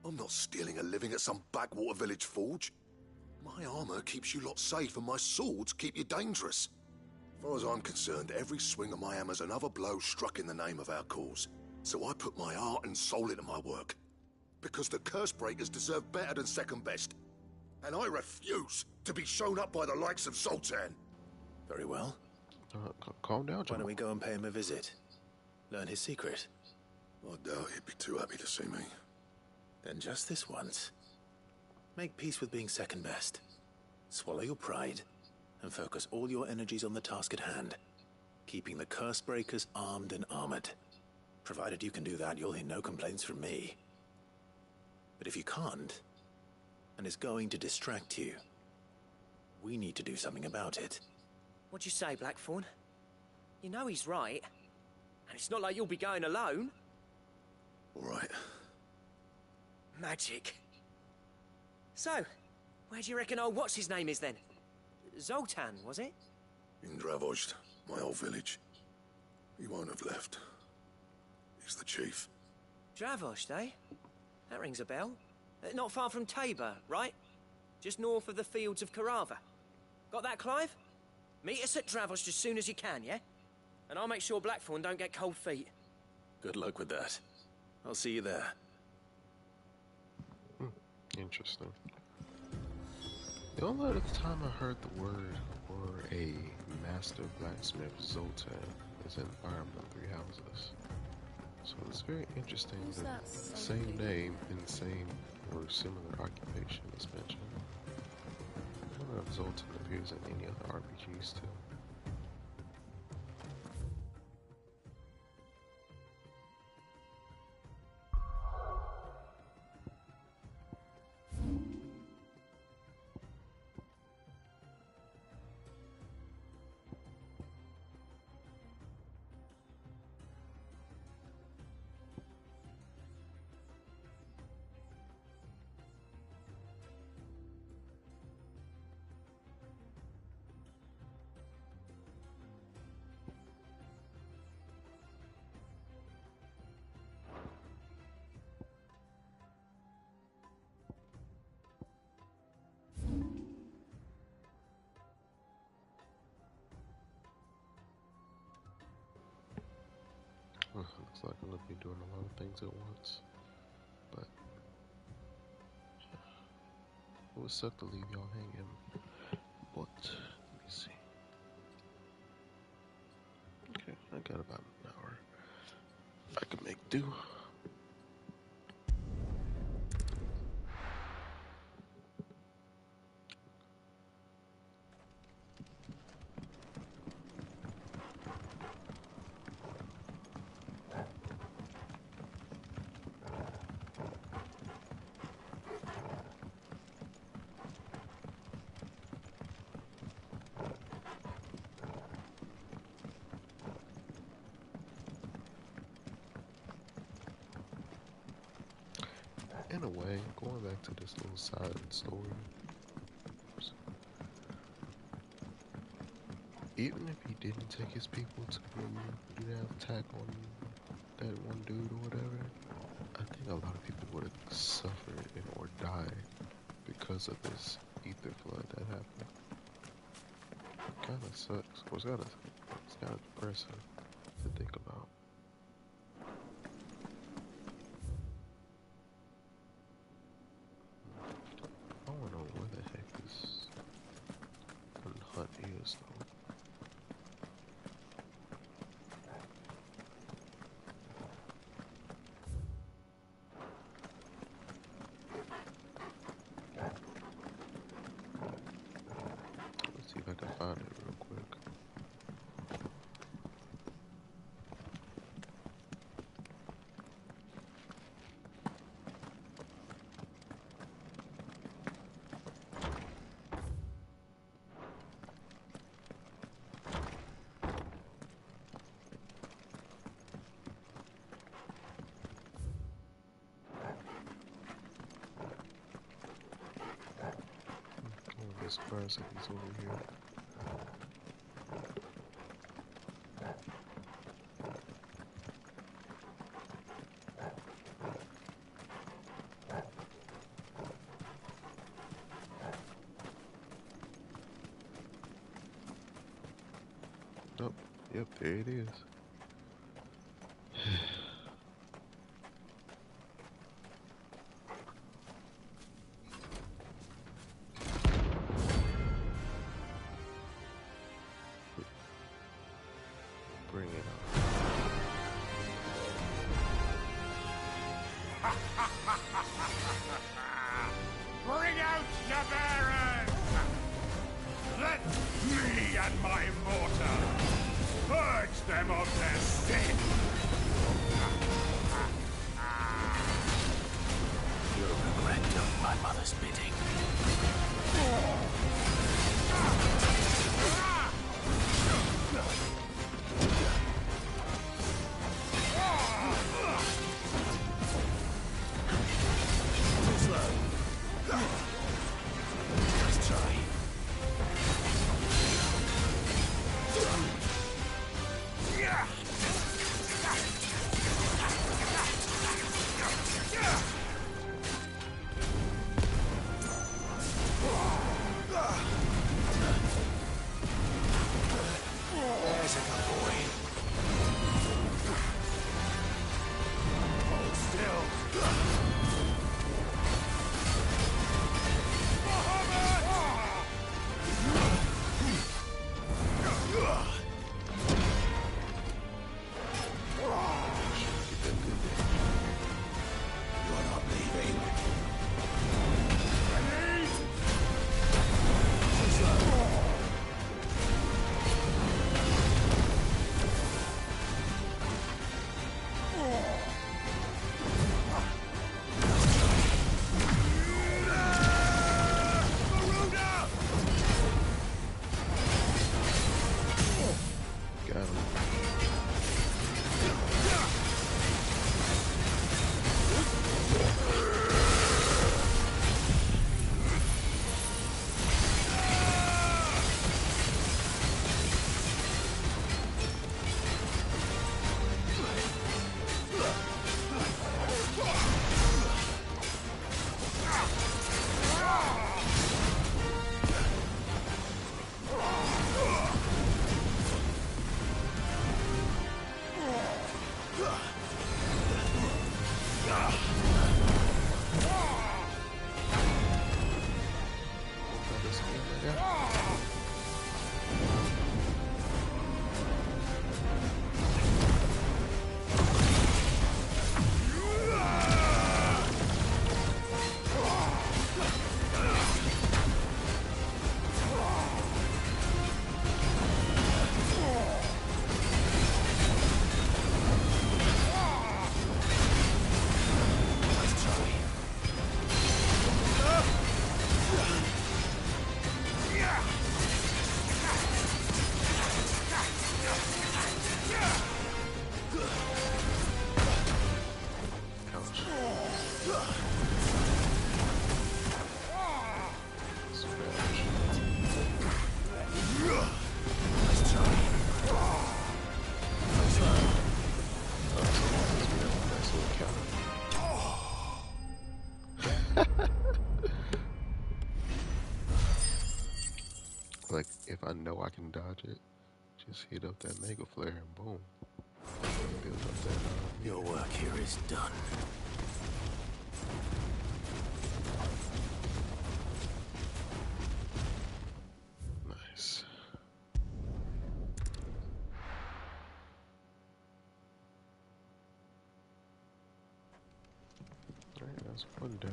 I'm not stealing a living at some backwater village forge. My armor keeps you lot safe and my swords keep you dangerous. As far as I'm concerned, every swing of my hammer's another blow struck in the name of our cause. So I put my heart and soul into my work. Because the Cursebreakers deserve better than second best. And I refuse to be shown up by the likes of Zoltan. Very well. Calm down, John. Why don't we go and pay him a visit? Learn his secret. I doubt he'd be too happy to see me. Then just this once. Make peace with being second best. Swallow your pride. And focus all your energies on the task at hand. Keeping the Cursebreakers armed and armored. Provided you can do that, you'll hear no complaints from me. But if you can't, and it's going to distract you, we need to do something about it. What'd you say, Blackthorn? You know he's right. And it's not like you'll be going alone. All right. Magic. So, where do you reckon old what's-his-name is then? Zoltan, was it? In Dravozd, my old village. He won't have left. He's the chief. Dravozd, eh? That rings a bell. Not far from Tabor, right? Just north of the fields of Carava. Got that, Clive? Meet us at Dravozd as soon as you can, yeah? And I'll make sure Blackthorn don't get cold feet. Good luck with that. I'll see you there. Interesting. The only other time I heard the word or a master blacksmith Zoltan is in Fire Emblem Three Houses. So it's very interesting that the same name and same or similar occupation is mentioned. I don't know if Zoltan appears in any other RPGs too. Looks like I'm gonna be doing a lot of things at once. But it would suck to leave y'all hanging. But let me see. Okay, I got about an hour. I can make do. In a way, going back to this little side story, even if he didn't take his people to do that attack on that one dude or whatever, I think a lot of people would have suffered or died because of this ether flood that happened. Kinda sucks. It's kinda depressing to think about. Is though. Let's see if I can find it real quick. Surprised if he's over here. Oh, yep, there it is. Bring it on. Bring out your barons! Let me and my mortar purge them of their sin! You'll regret doing my mother's bidding. Nice try. Like, if I know I can dodge it, just hit up that Mega Flare and boom. Build up that, Your work here is done. Nice. Alright, that's one down.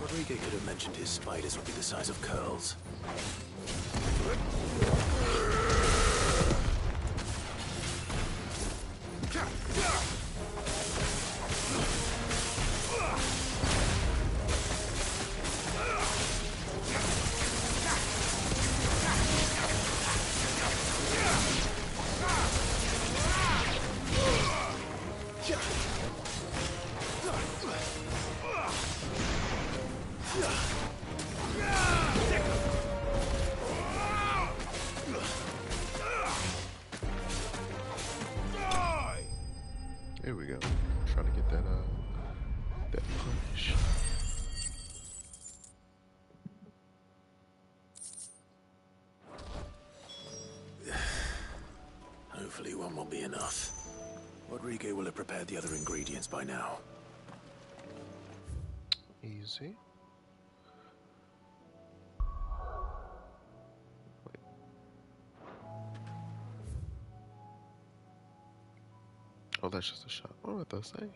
Rodrigo could have mentioned his spiders would be the size of curls. There we go. Trying to get that that punish. Hopefully one will be enough. Rodrigo will have prepared the other ingredients by now. Easy. Oh, that's just a shot. What did I say?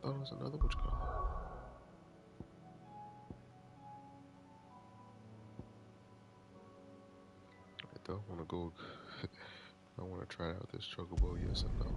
Thought it was another witch call. I don't want to go. I want to try out this chocobo, yes or no?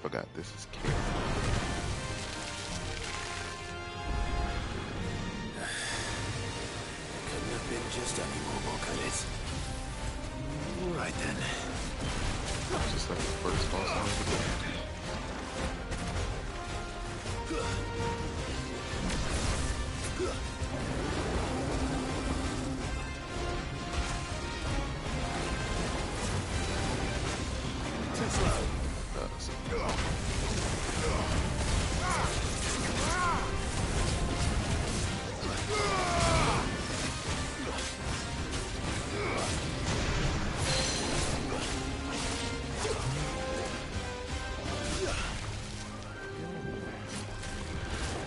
forgot this is Karen. Couldn't have been just any more, could it? Right then. Just like the first boss on the game.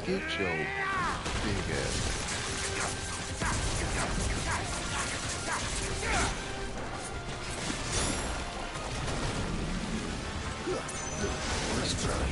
Get your big ass. Let's try.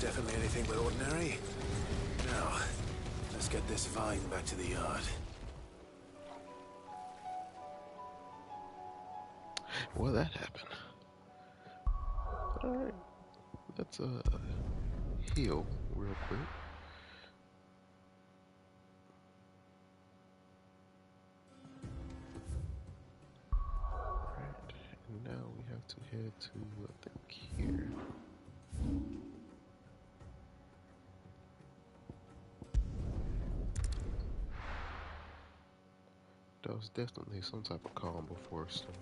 Definitely anything but ordinary. Now, let's get this vine back to the yard. Well, that happened. Alright. Let's heal real quick. Alright, and now we have to head to, I think, here. That was definitely some type of calm before a storm.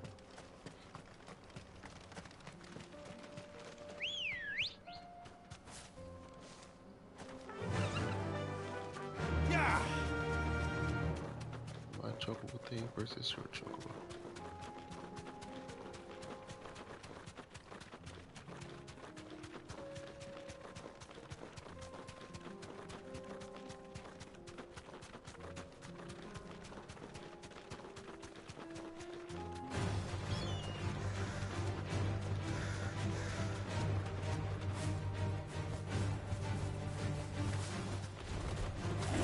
Yeah. My chocobo thing versus your chocobo.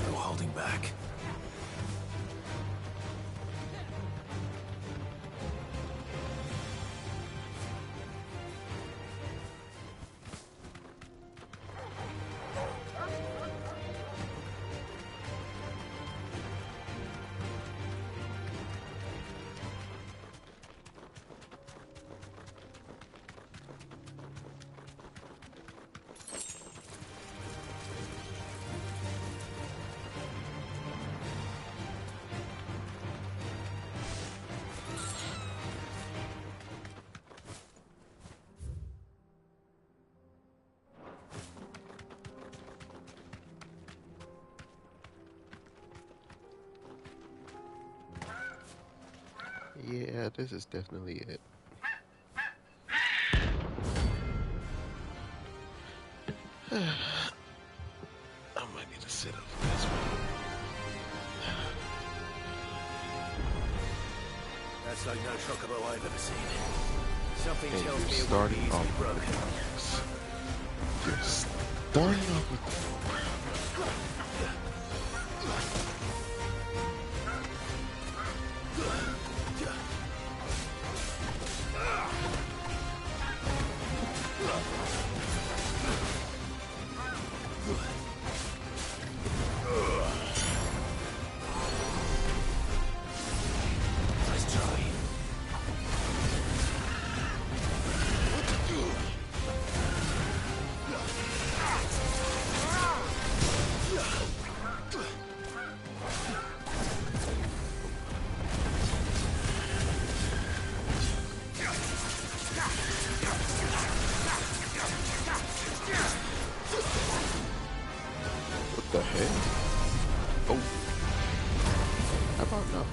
No holding back. Yeah, this is definitely it. I might need to sit up for this one. That's like no chocobo I've ever seen. Something And tells you're me it won't be starting easily off broken. You're starting off with Nice try. what the heck? Oh. How about no?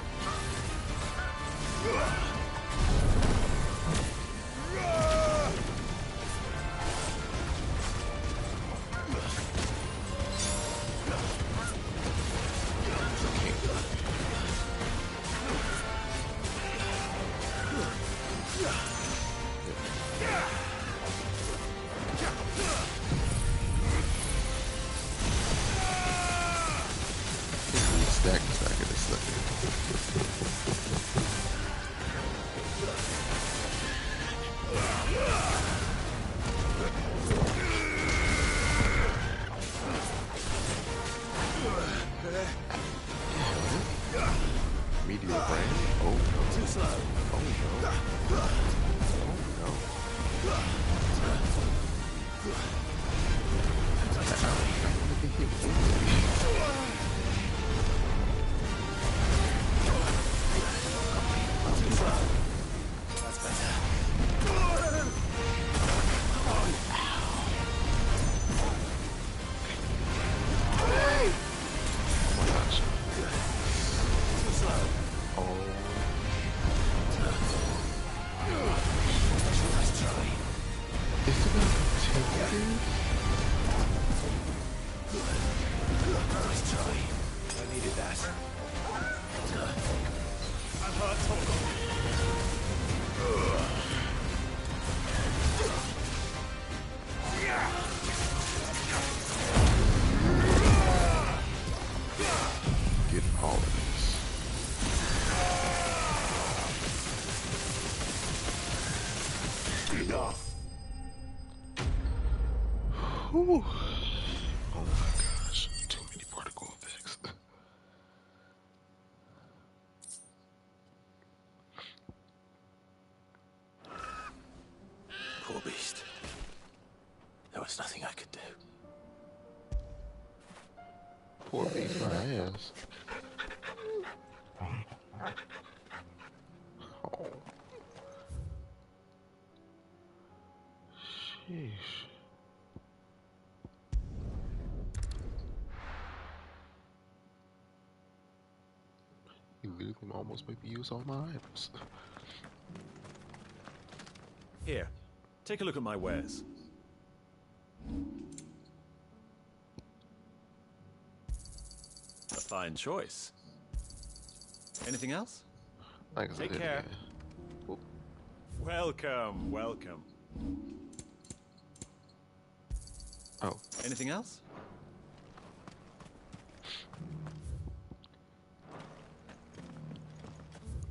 Stack is not gonna suck it. Oh my gosh, too many particle effects. Poor beast. There was nothing I could do. Poor beast, my ass. Oh. Sheesh. You literally almost made me use all my items. Here, take a look at my wares. A fine choice. Anything else? Take care. Welcome, welcome. Oh. Anything else?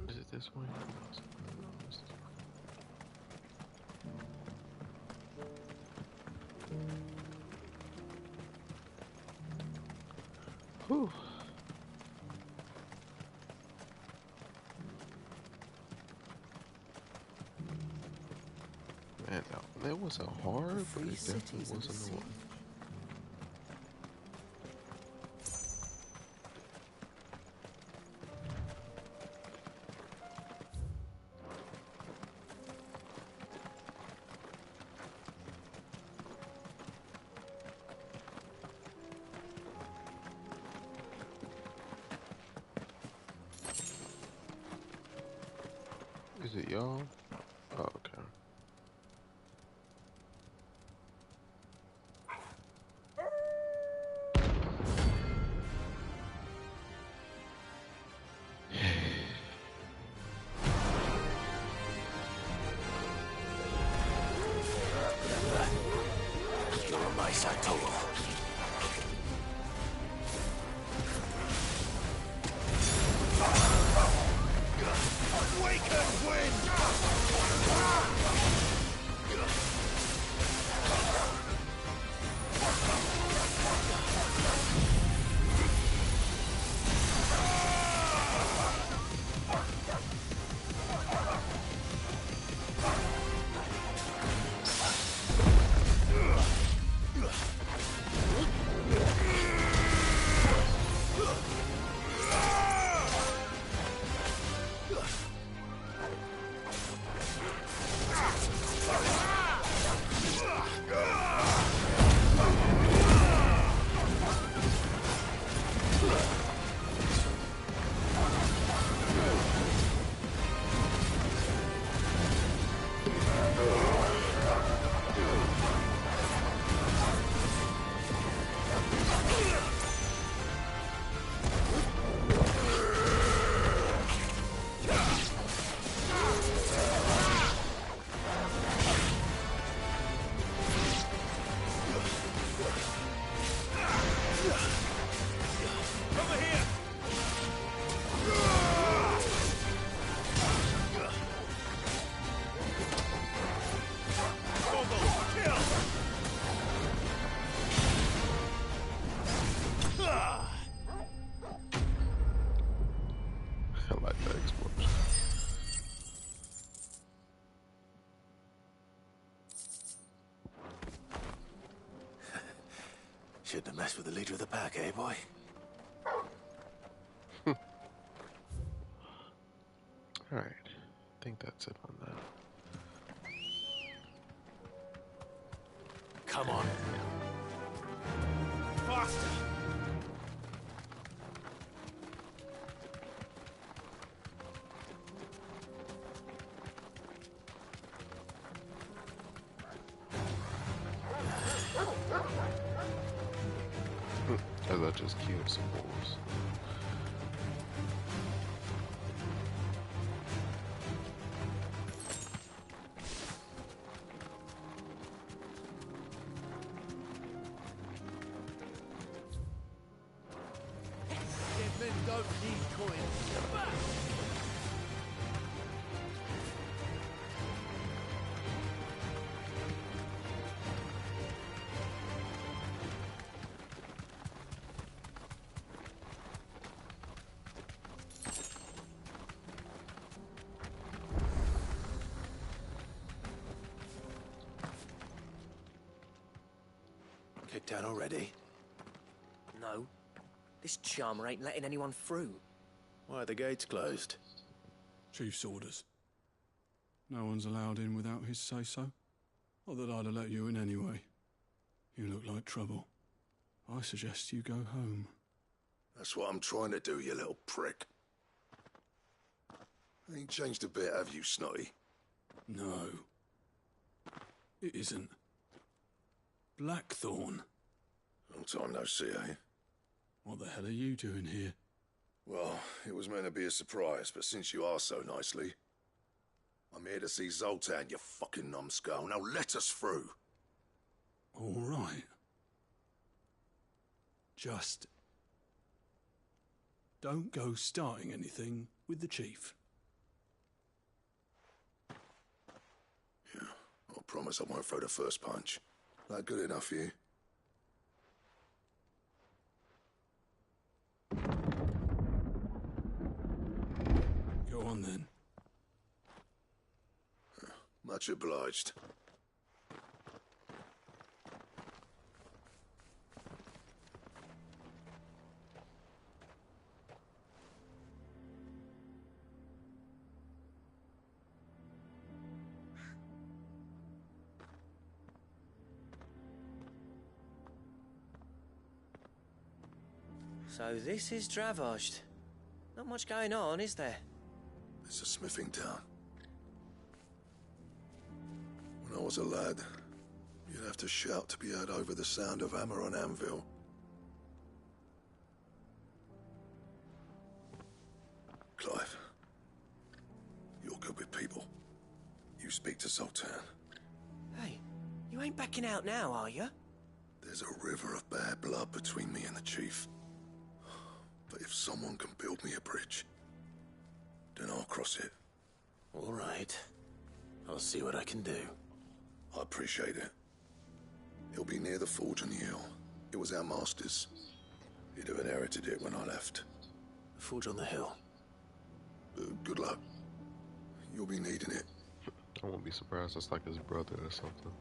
Is it this way? Whew. Man, that wasn't hard, but it definitely wasn't the one. Is it y'all? Oh, okay. You're my Sato. Awaken, wind! I like that explosion. Shouldn't have messed with the leader of the pack, eh, boy? Alright, I think that's it on that. Come on. Faster! As I just killed some wolves. Dead men don't need coins. checked out already? No. This charmer ain't letting anyone through. Why are the gates closed? Chief's orders. No one's allowed in without his say-so. Not that I'd have let you in anyway. You look like trouble. I suggest you go home. That's what I'm trying to do, you little prick. Ain't changed a bit, have you, Snotty? No. It isn't. Blackthorn. Long time no see, eh? What the hell are you doing here? Well, it was meant to be a surprise, but since you asked so nicely, I'm here to see Zoltan, you fucking numbskull. Now let us through. All right. Just don't go starting anything with the chief. Yeah, I promise I won't throw the first punch. That good enough for you? Go on then. Much obliged. So this is Dravozd. Not much going on, is there? It's a smithing town. When I was a lad, you'd have to shout to be heard over the sound of hammer on anvil. Clive, you're good with people. You speak to Zoltan. Hey, you ain't backing out now, are you? There's a river of bad blood between me and the chief. But if someone can build me a bridge, then I'll cross it. All right. I'll see what I can do. I appreciate it. It'll be near the forge on the hill. It was our master's. He'd have inherited it when I left. The forge on the hill? Good luck. You'll be needing it. I won't be surprised. It's like his brother or something.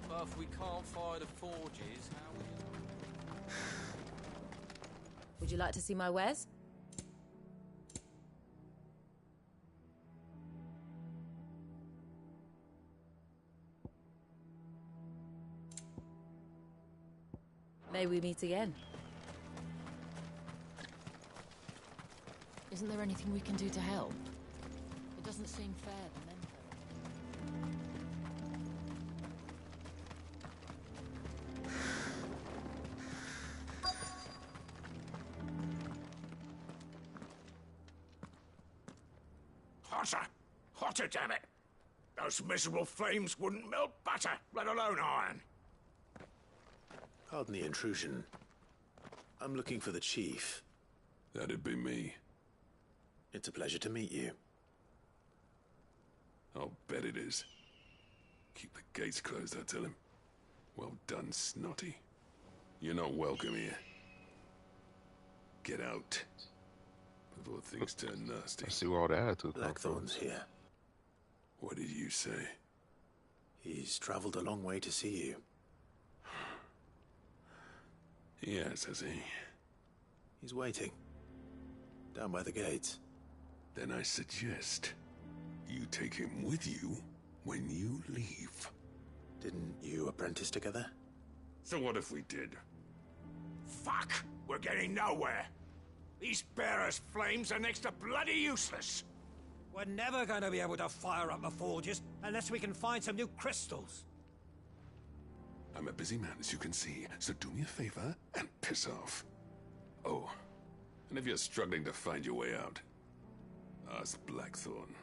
But if we can't fire the forges, how will Would you like to see my wares? May we meet again? Isn't there anything we can do to help? It doesn't seem fair, the men. Hotter! Hotter, damn it! Those miserable flames wouldn't melt butter, let alone iron. Pardon the intrusion. I'm looking for the chief. That'd be me. It's a pleasure to meet you. I'll bet it is. Keep the gates closed, I tell him. Well done, Snotty. You're not welcome here. Get out. Before things turn nasty. I see where all the attitude Blackthorn's here. What did you say? He's traveled a long way to see you. Yes, has he? He's waiting. Down by the gates. Then I suggest you take him with you when you leave. Didn't you apprentice together? So what if we did? Fuck! We're getting nowhere! These bearers' flames are next to bloody useless! We're never going to be able to fire up the forges unless we can find some new crystals. I'm a busy man, as you can see, so do me a favor and piss off. Oh, and if you're struggling to find your way out, ask Blackthorn.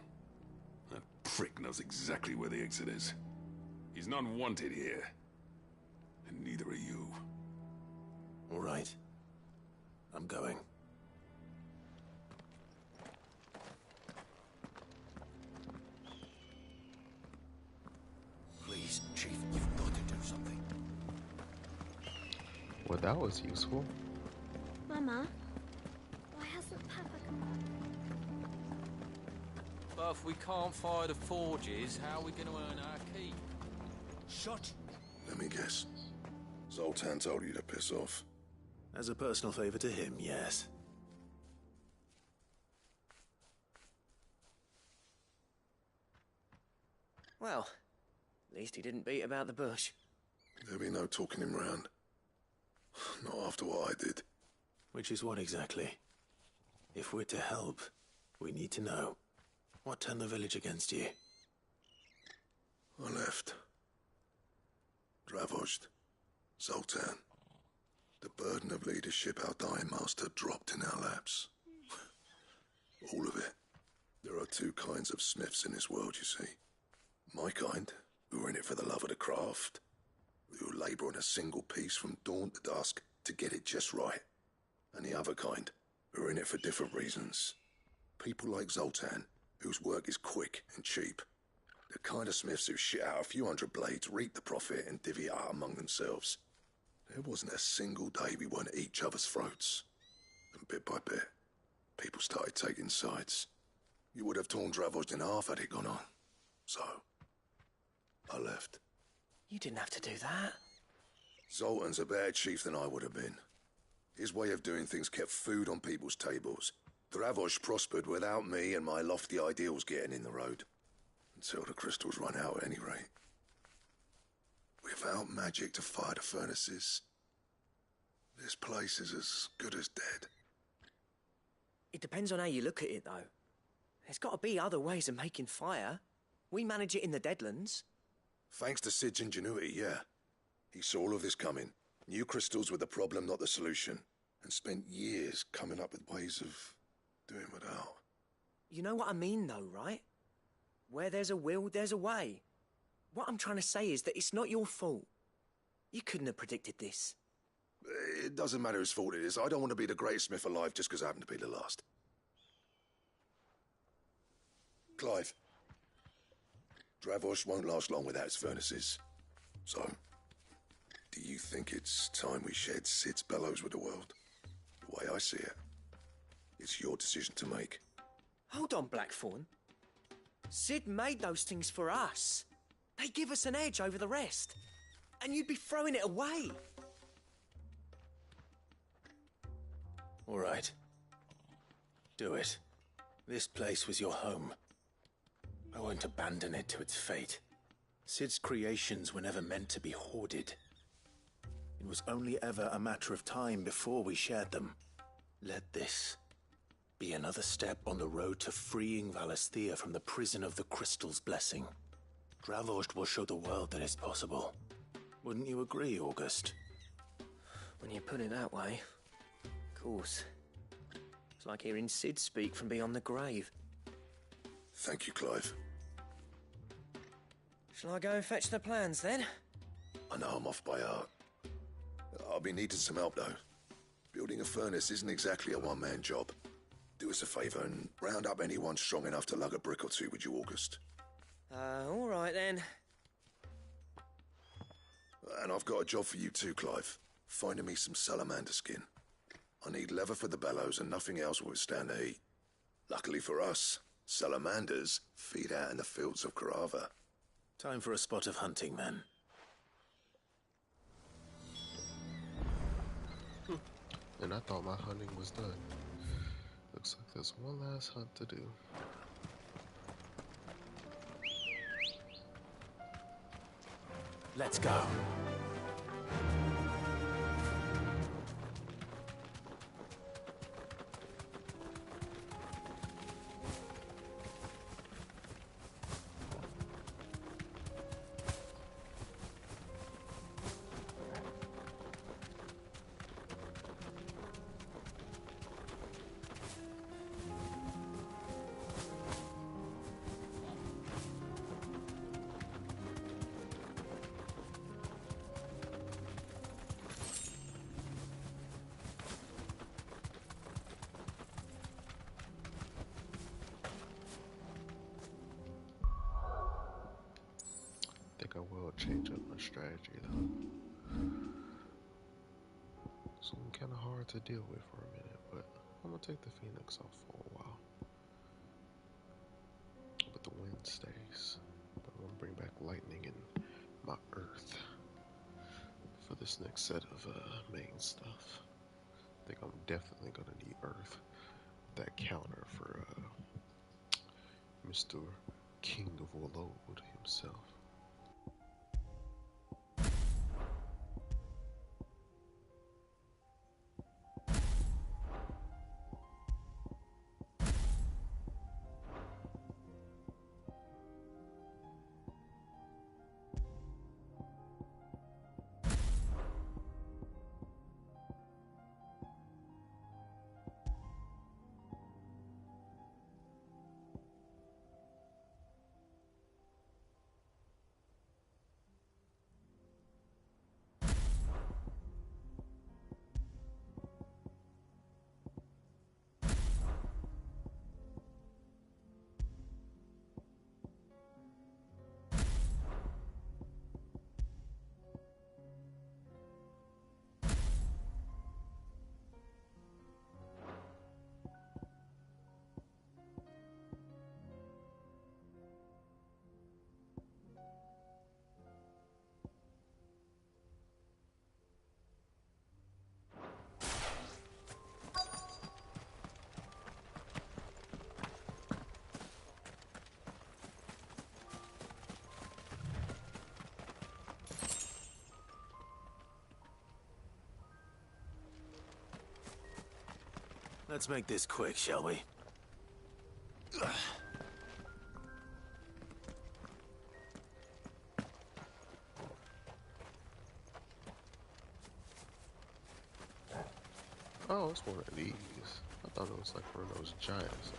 That prick knows exactly where the exit is. He's not wanted here. And neither are you. All right. I'm going. Please, Chief, you've got to do something. Well, that was useful. Mama, why hasn't Papa come back? But if we can't fire the forges, how are we going to earn our keep? Shut. Let me guess. Zoltan told you to piss off. As a personal favor to him, yes. Well, at least he didn't beat about the bush. There'll be no talking him round. Not after what I did. Which is what exactly? If we're to help, we need to know. What turned the village against you? I left. Dravost. Zoltan. The burden of leadership our dying master dropped in our laps. All of it. There are two kinds of smiths in this world, you see. My kind, who are in it for the love of the craft, who labour on a single piece from dawn to dusk to get it just right. And the other kind, who are in it for different reasons. People like Zoltan, whose work is quick and cheap. The kind of smiths who shit out a few hundred blades, reap the profit, and divvy it out among themselves. There wasn't a single day we weren't at each other's throats. And bit by bit, people started taking sides. You would have torn Dravost in half had it gone on. So, I left. You didn't have to do that. Zoltan's a better chief than I would have been. His way of doing things kept food on people's tables. Dravost prospered without me and my lofty ideals getting in the road. Until the crystals run out at any rate. Without magic to fire the furnaces, this place is as good as dead. It depends on how you look at it, though. There's got to be other ways of making fire. We manage it in the Deadlands. Thanks to Sid's ingenuity, yeah. He saw all of this coming. Knew crystals were the problem, not the solution. And spent years coming up with ways of doing without. You know what I mean, though, right? Where there's a will, there's a way. What I'm trying to say is that it's not your fault. You couldn't have predicted this. It doesn't matter whose fault it is. I don't want to be the greatest smith alive just because I happen to be the last. Clive. Dravost won't last long without his furnaces. So, do you think it's time we shared Sid's bellows with the world? The way I see it, it's your decision to make. Hold on, Blackthorn. Sid made those things for us. They give us an edge over the rest. And you'd be throwing it away. All right. Do it. This place was your home. I won't abandon it to its fate. Sid's creations were never meant to be hoarded. It was only ever a matter of time before we shared them. Let this be another step on the road to freeing Valisthea from the prison of the Crystal's blessing. Dravost will show the world that it's possible. Wouldn't you agree, August? When you put it that way, of course. It's like hearing Sid speak from beyond the grave. Thank you, Clive. Shall I go and fetch the plans, then? I know I'm off by heart. I'll be needing some help, though. Building a furnace isn't exactly a one-man job. Do us a favour and round up anyone strong enough to lug a brick or two, would you, August? All right, then. And I've got a job for you too, Clive. Finding me some salamander skin. I need leather for the bellows and nothing else will withstand the heat. Luckily for us, salamanders feed out in the fields of Carava. Time for a spot of hunting, then. And I thought my hunting was done. Looks like there's one last hunt to do. Let's go. I will change up my strategy though. So I'm kind of hard to deal with for a minute, but I'm gonna take the Phoenix off for a while. this next set of main stuff. I think I'm definitely gonna need Earth. That counter for Mr. King of Warlord himself. Let's make this quick, shall we? Oh, it's one of these. I thought it was like one of those giants.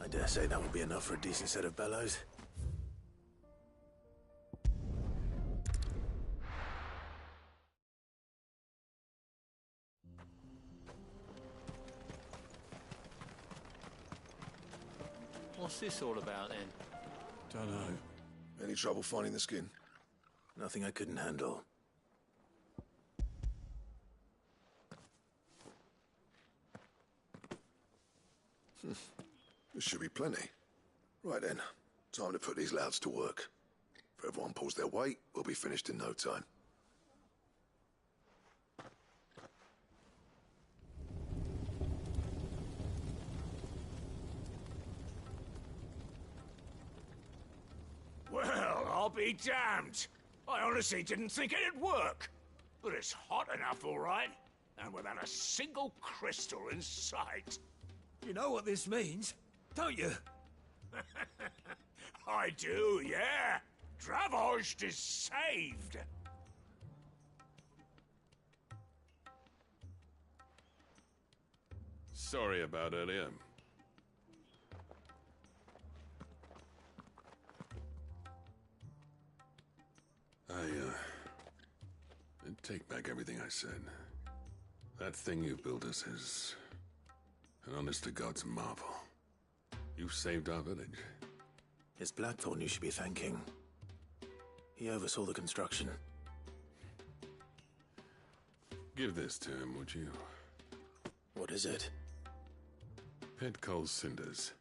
I dare say that will be enough for a decent set of bellows. What's this all about then? Don't know. Any trouble finding the skin? Nothing I couldn't handle. This should be plenty. Right then, time to put these louds to work. If everyone pulls their weight, we'll be finished in no time. Well, I'll be damned. I honestly didn't think it'd work. But it's hot enough, all right. And without a single crystal in sight. You know what this means, don't you? I do, yeah. Dravost is saved. Sorry about earlier. take back everything I said. That thing you built us is an honest-to-God's marvel. You've saved our village. It's Blackthorn you should be thanking. He oversaw the construction. Give this to him, would you? What is it? Pit Cole's cinders.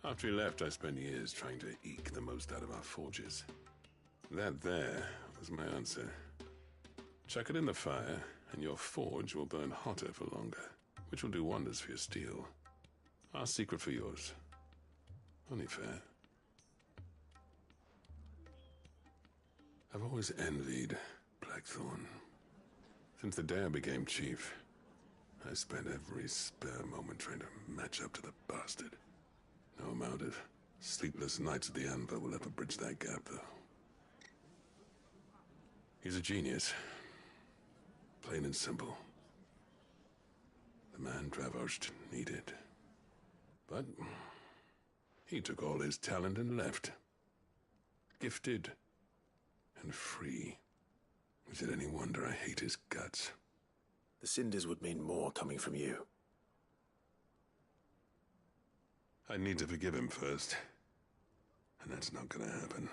After he left, I spent years trying to eke the most out of our forges. That there was my answer. Chuck it in the fire, and your forge will burn hotter for longer, which will do wonders for your steel. Our secret for yours. Only fair. I've always envied Blackthorn. Since the day I became chief, I spent every spare moment trying to match up to the bastard. No amount of sleepless nights at the Anvil will ever bridge that gap, though. He's a genius. Plain and simple. The man Dravosht needed. But he took all his talent and left. Gifted and free. Is it any wonder I hate his guts? The cinders would mean more coming from you. I need to forgive him first. And that's not gonna happen.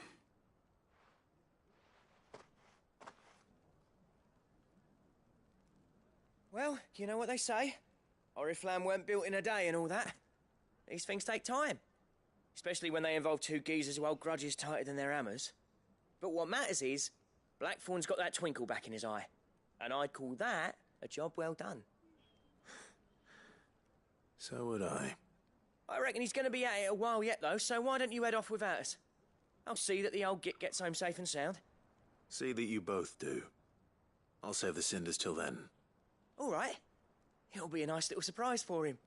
Well, you know what they say. Oriflamme weren't built in a day and all that. These things take time. Especially when they involve two geezers who hold grudges tighter than their hammers. But what matters is, Blackthorn's got that twinkle back in his eye. And I'd call that a job well done. So would I. I reckon he's going to be at it a while yet, though, so why don't you head off without us? I'll see that the old git gets home safe and sound. See that you both do. I'll save the cinders till then. All right. It'll be a nice little surprise for him.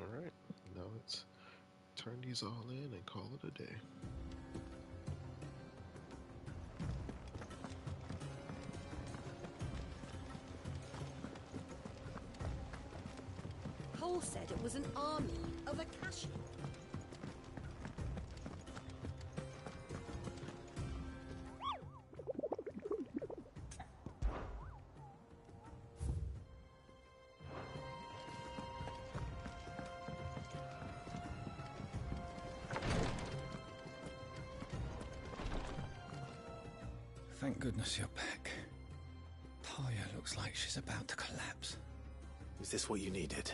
Alright, now let's turn these all in and call it a day. Cole said it was an army of Akashi. Thank goodness you're back. Talia looks like she's about to collapse. Is this what you needed?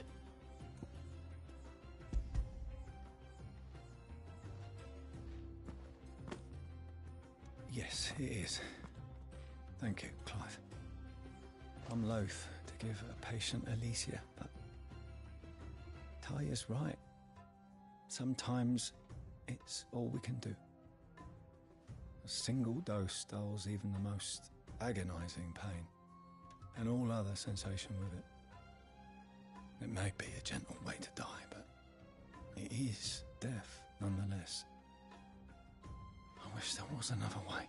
Yes, it is. Thank you, Clive. I'm loath to give a patient Alicia, but Talia's right. Sometimes it's all we can do. A single dose dulls even the most agonizing pain, and all other sensation with it. It may be a gentle way to die, but it is death nonetheless. I wish there was another way.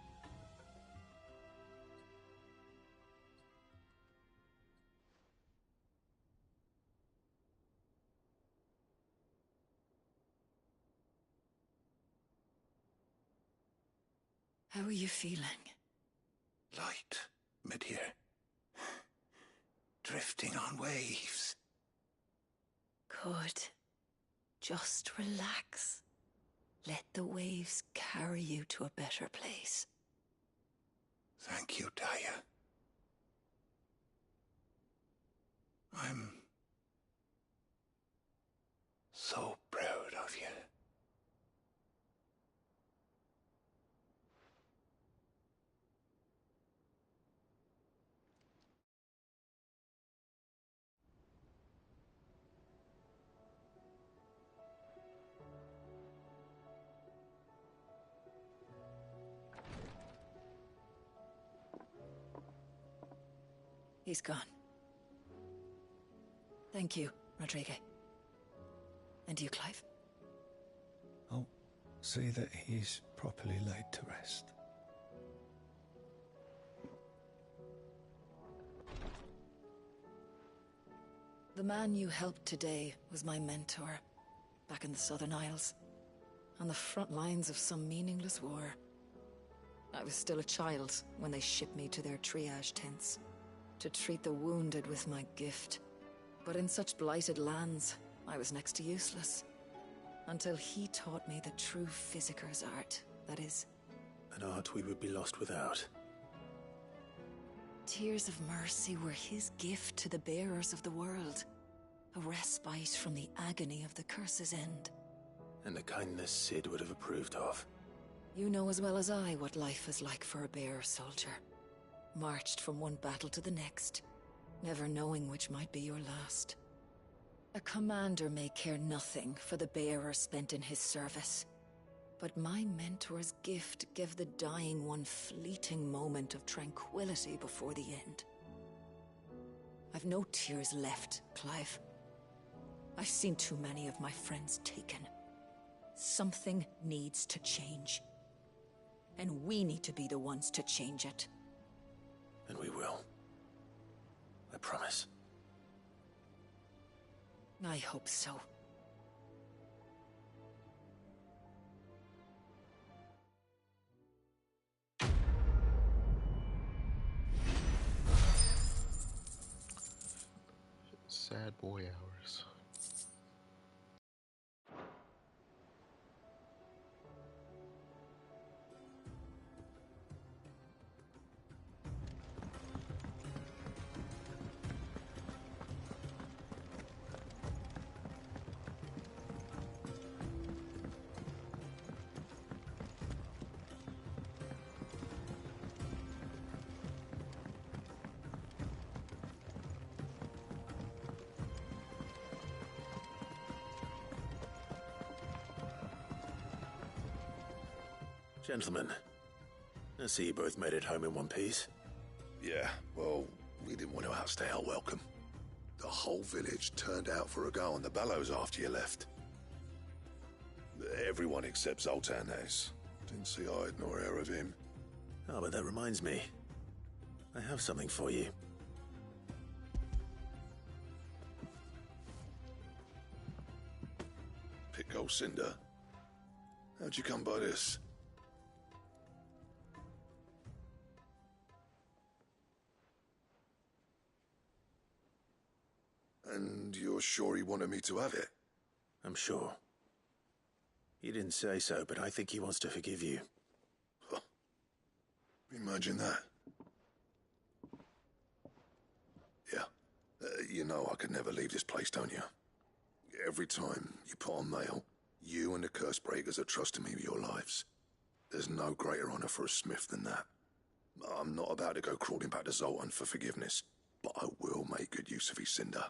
How are you feeling? Light, mid-here. Drifting on waves. Good. Just relax. Let the waves carry you to a better place. Thank you, Talia. I'm so proud of you. He's gone. Thank you, Rodrigo. And you, Clive? I'll see that he's properly laid to rest. The man you helped today was my mentor, back in the Southern Isles, on the front lines of some meaningless war. I was still a child when they shipped me to their triage tents, to treat the wounded with my gift. But in such blighted lands, I was next to useless. Until he taught me the true Physicker's art, that is. An art we would be lost without. Tears of mercy were his gift to the bearers of the world. A respite from the agony of the curse's end. And a kindness Sid would have approved of. You know as well as I what life is like for a bearer soldier. Marched from one battle to the next, never knowing which might be your last. A commander may care nothing for the bearer spent in his service. But my mentor's gift gave the dying one fleeting moment of tranquility before the end. I've no tears left, Clive. I've seen too many of my friends taken. Something needs to change. And we need to be the ones to change it. And we will. I promise. I hope so. Sad boy hours. Gentlemen, I see you both made it home in one piece. Yeah, well, we didn't want to outstay our welcome. The whole village turned out for a go on the bellows after you left. Everyone except Zoltan, that is. Didn't see hide nor hair of him. Oh, but that reminds me. I have something for you. Pick old Cinder. How'd you come by this? And you're sure he wanted me to have it? I'm sure. He didn't say so, but I think he wants to forgive you. Huh. Imagine that. Yeah. You know I could never leave this place, don't you? Every time you put on mail, you and the Cursebreakers are trusting me with your lives. There's no greater honor for a smith than that. I'm not about to go crawling back to Zoltan for forgiveness, but I will make good use of his Cinder.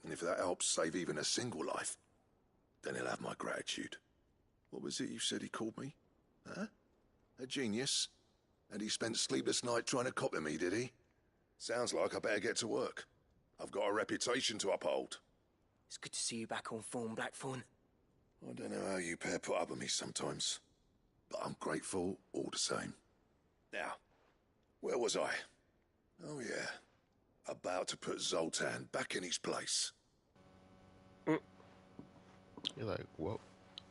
And if that helps save even a single life, then he'll have my gratitude. What was it you said he called me? Huh? A genius? And he spent sleepless night trying to copy me, did he? Sounds like I better get to work. I've got a reputation to uphold. It's good to see you back on form, Blackthorn. I don't know how you pair put up with me sometimes, but I'm grateful all the same. Now, where was I? Oh yeah, about to put Zoltan back in his place. You're like, well,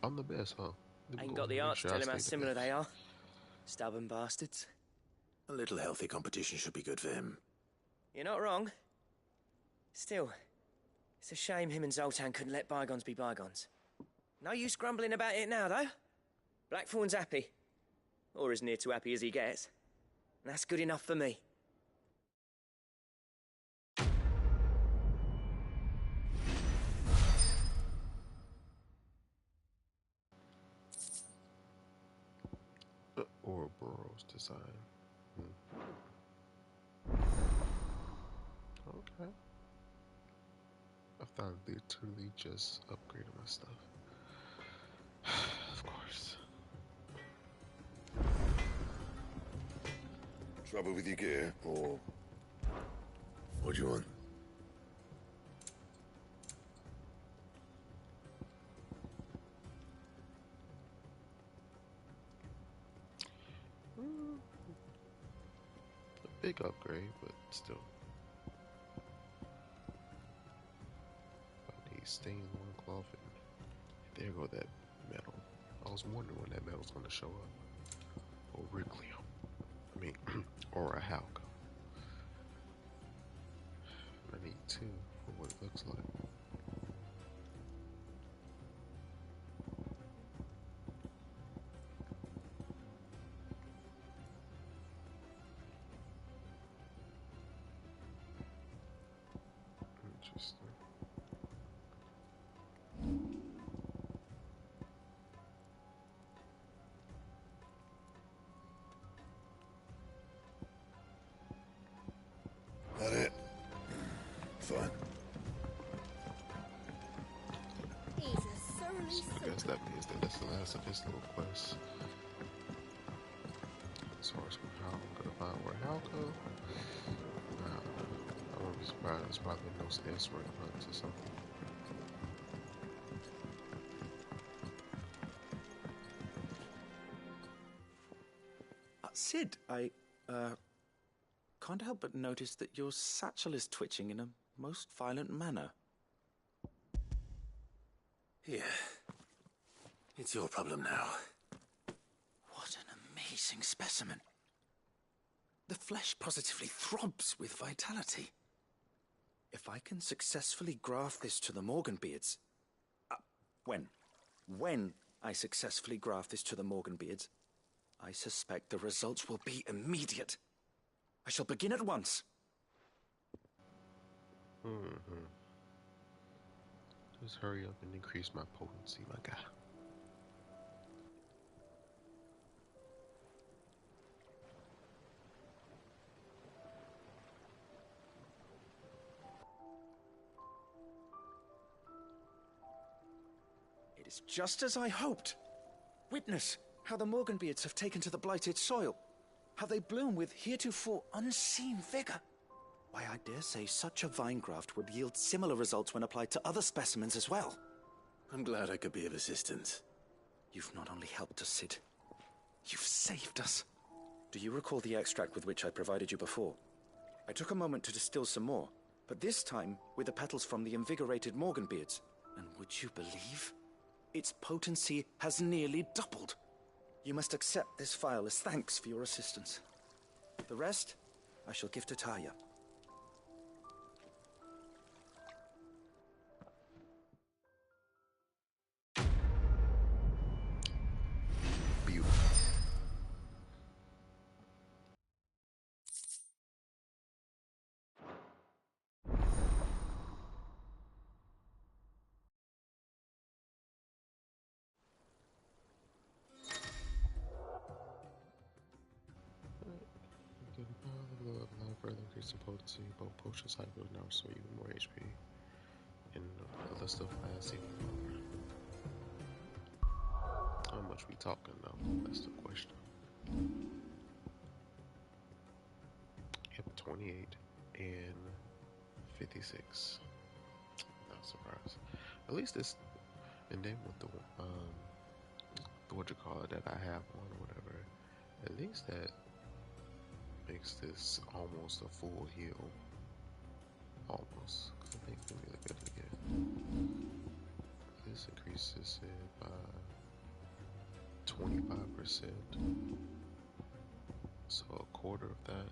I'm the best, huh? Ain't got the art to tell him how similar they are. Stubborn bastards. A little healthy competition should be good for him. You're not wrong. Still, it's a shame him and Zoltan couldn't let bygones be bygones. No use grumbling about it now, though. Blackthorn's happy. Or as near to happy as he gets. And that's good enough for me. Ouroboros design. Okay. I thought I literally just upgraded my stuff. Of course. Trouble with your gear, or what do you want? A big upgrade, but still. stained loincloth, and there go that metal. I was wondering when that metal's gonna show up. Auriclium. I mean, or a Halco. I need 2 for what it looks like. Interesting. That it? Fine. He's a surly I guess that means that that's the last of his little quest. As far as how I'm gonna find where Halco, I won't be surprised. There's probably no S-rank hunts or something. Sid, I can't help but notice that your satchel is twitching in a most violent manner. Here. It's your problem now. What an amazing specimen. The flesh positively throbs with vitality. If I can successfully graft this to the Morganbeards... When I successfully graft this to the Morganbeards, I suspect the results will be immediate. I shall begin at once. Just hurry up and increase my potency, my guy. It is just as I hoped. Witness how the Morganbeards have taken to the blighted soil. How they bloom with heretofore unseen vigor. Why, I dare say such a vine graft would yield similar results when applied to other specimens as well. I'm glad I could be of assistance. You've not only helped us, Sid, you've saved us. Do you recall the extract with which I provided you before? I took a moment to distill some more, but this time with the petals from the invigorated Morganbeards. And would you believe? Its potency has nearly doubled. You must accept this vial as thanks for your assistance. The rest, I shall give to Taya. Beautiful. Further increase the potency, both potion cycles now restore even more HP. And other stuff lasts even longer. How much we talking though? That's the question. Yep, 28 and 56. Not surprised. At least this, and then with the what you call it that I have on or whatever, at least that makes this almost a full heal. Almost. I think let me look at it again. This increases it by 25%. So a quarter of that.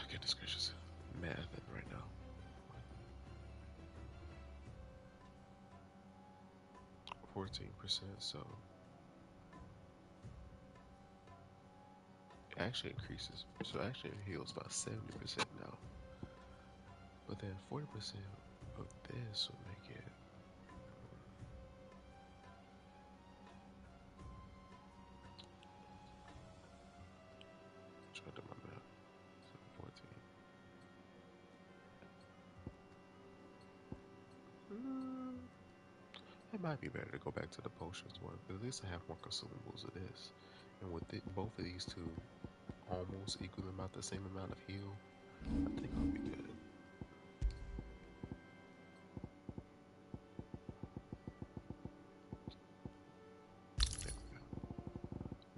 Goodness gracious. Mathing right now. 14%, so it actually increases, so actually it heals by 70% now. But then 40% of this will make it try to do my math. So 14. It might be better to go back to the potions one, but at least I have more consumables of this. And with both of these two almost equal about the same amount of heal, I think I'll be good. There we go.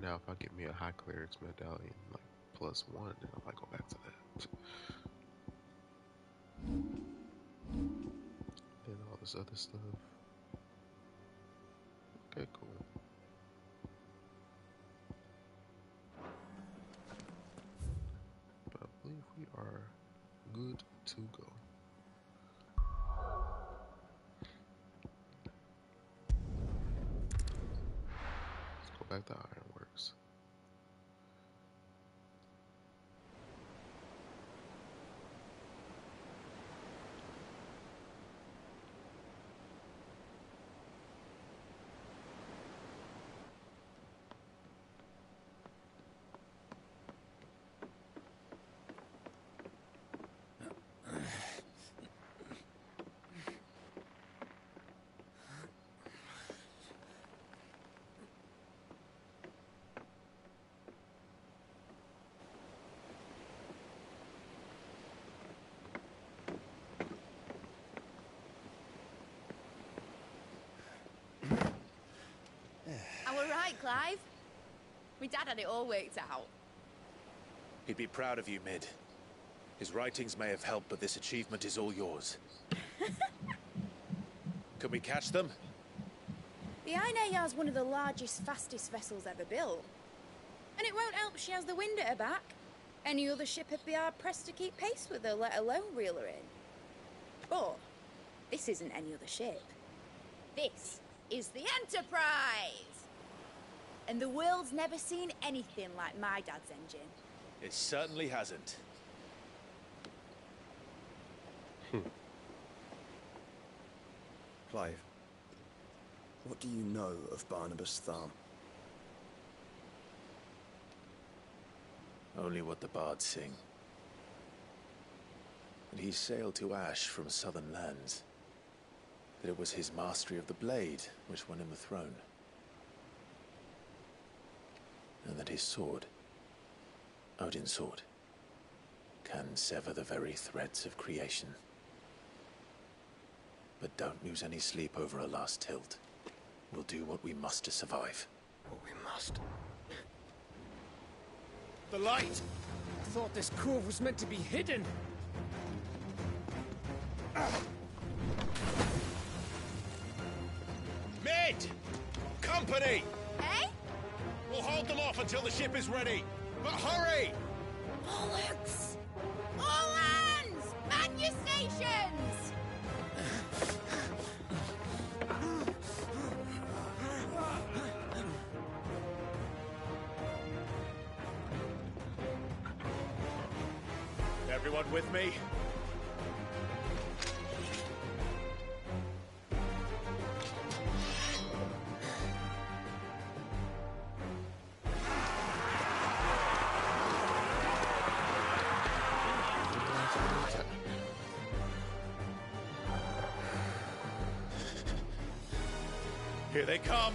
Now if I get me a high cleric's medallion, like +1, then I might go back to that. this other stuff. Okay, cool. But I believe we are good to go. Let's go back to Ironworks. Right, Clive? My dad had it all worked out. He'd be proud of you, Mid. His writings may have helped, but this achievement is all yours. Can we catch them? The Ainayar's one of the largest, fastest vessels ever built. And it won't help she has the wind at her back. Any other ship would be hard-pressed to keep pace with her, let alone reel her in. But this isn't any other ship. This is the Enterprise! And the world's never seen anything like my dad's engine. It certainly hasn't. Clive, what do you know of Barnabas Thal? Only what the bards sing. And he sailed to Ash from southern lands. That it was his mastery of the blade which won him the throne. And that his sword, Odin's sword, can sever the very threads of creation. But don't lose any sleep over a last tilt. We'll do what we must to survive. What we must. The light! I thought this cove was meant to be hidden. Mid! Company! Eh? We'll hold them off until the ship is ready. But hurry! Bollocks! All hands! Man your stations! Everyone with me? Here they come.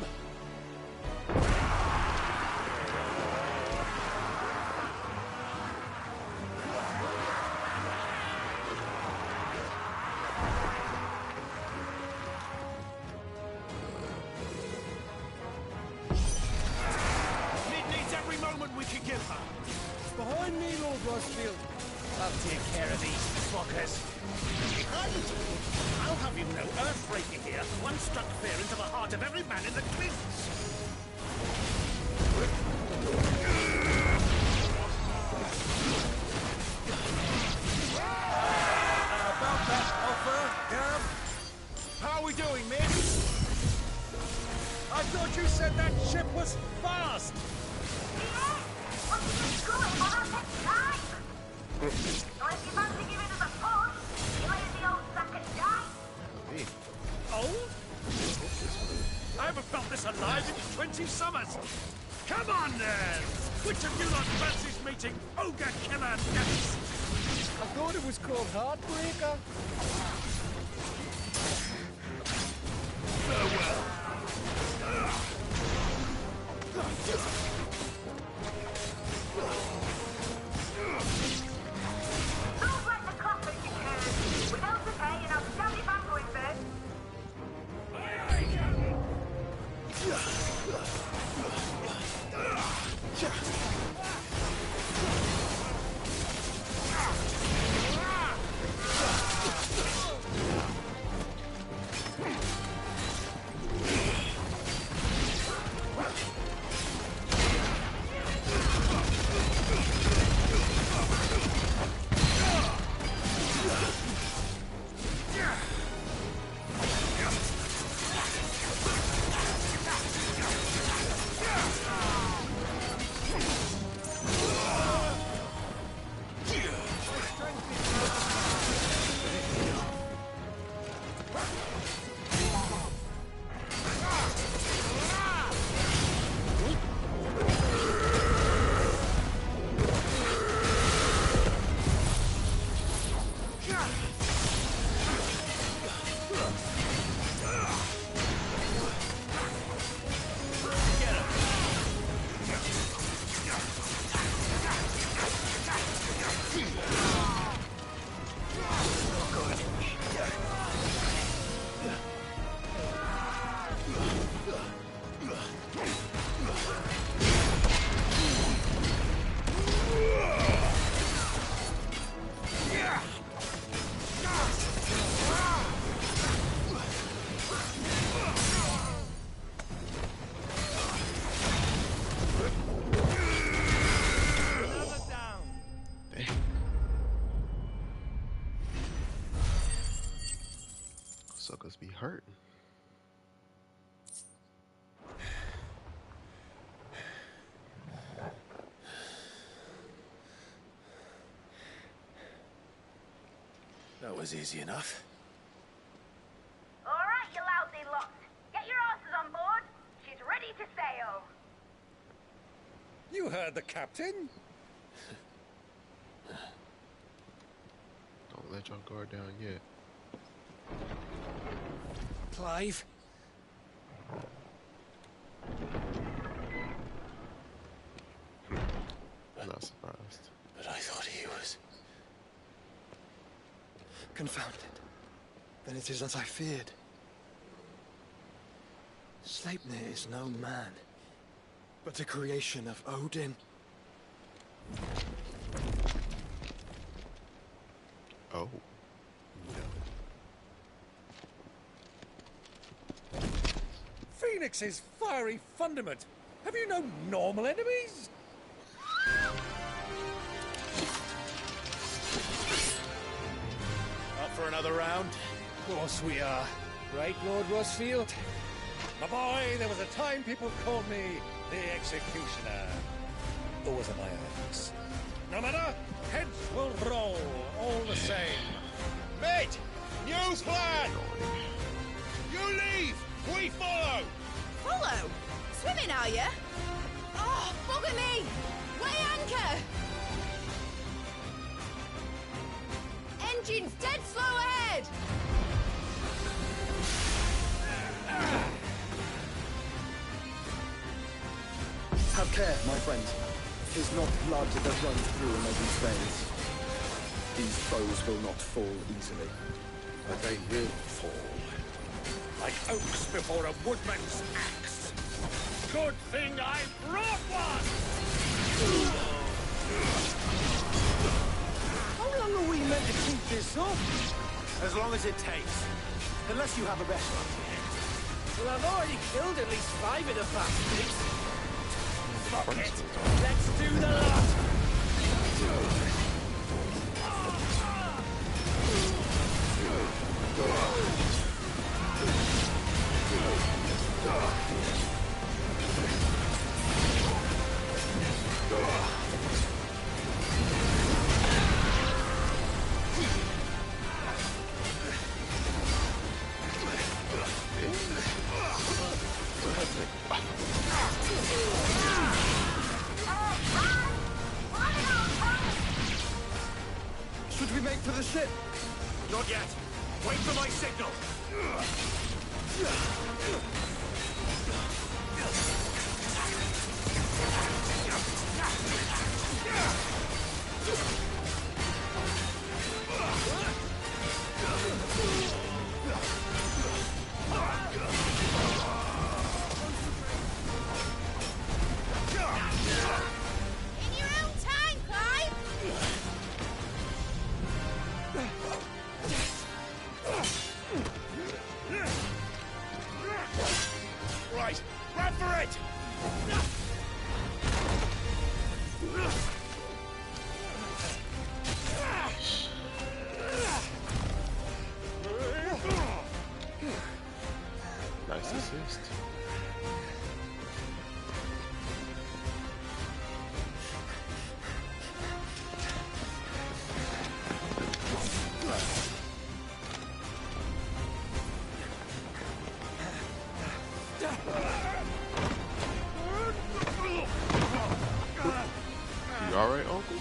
Mid needs every moment we can give her. It's behind me, Lord Rosfield. I'll take care of these fuckers. Behind you? I'll have you know, Earthbreaker here once struck fear into the heart of every man in the Cliffs. About that offer, Gab? How are we doing, Mid? I thought you said that ship was fast! Old? I haven't felt this alive in 20 summers. Come on, then! Which of you lot fancies meeting Ogre Killer next? I thought it was called Heartbreaker. Farewell. Suckers be hurting. That was easy enough. All right, you lousy lot. Get your asses on board. She's ready to sail. You heard the captain. Don't let your guard down yet. Clive? I'm not surprised. But I thought he was... Confounded. Then it is as I feared. Sleipnir is no man, but a creation of Odin. Oh. Phoenix's fiery fundament. Have you no normal enemies? Up for another round? Of course we are. Right, Lord Rosfield? My boy, there was a time people called me the Executioner. Or was it my ex? No matter, heads will roll all the same. Mate! New plan! You leave! We follow! Follow? Swimming, are you? Oh, bugger me! Weigh anchor! Engine's dead slow ahead! Have care, my friend. 'Tis not blood that runs through Imag's veins. These foes will not fall easily. But they will fall. Like oaks before a woodman's axe. Good thing I brought one! How long are we meant to keep this up? As long as it takes. Unless you have a better idea. Well, I've already killed at least 5 of the bastards. Fuck it. Let's do the lot. Should we make for the ship? Not yet. Wait for my signal. In your own time, Clive! Right. Run for it! Nice assist. You alright, Uncle?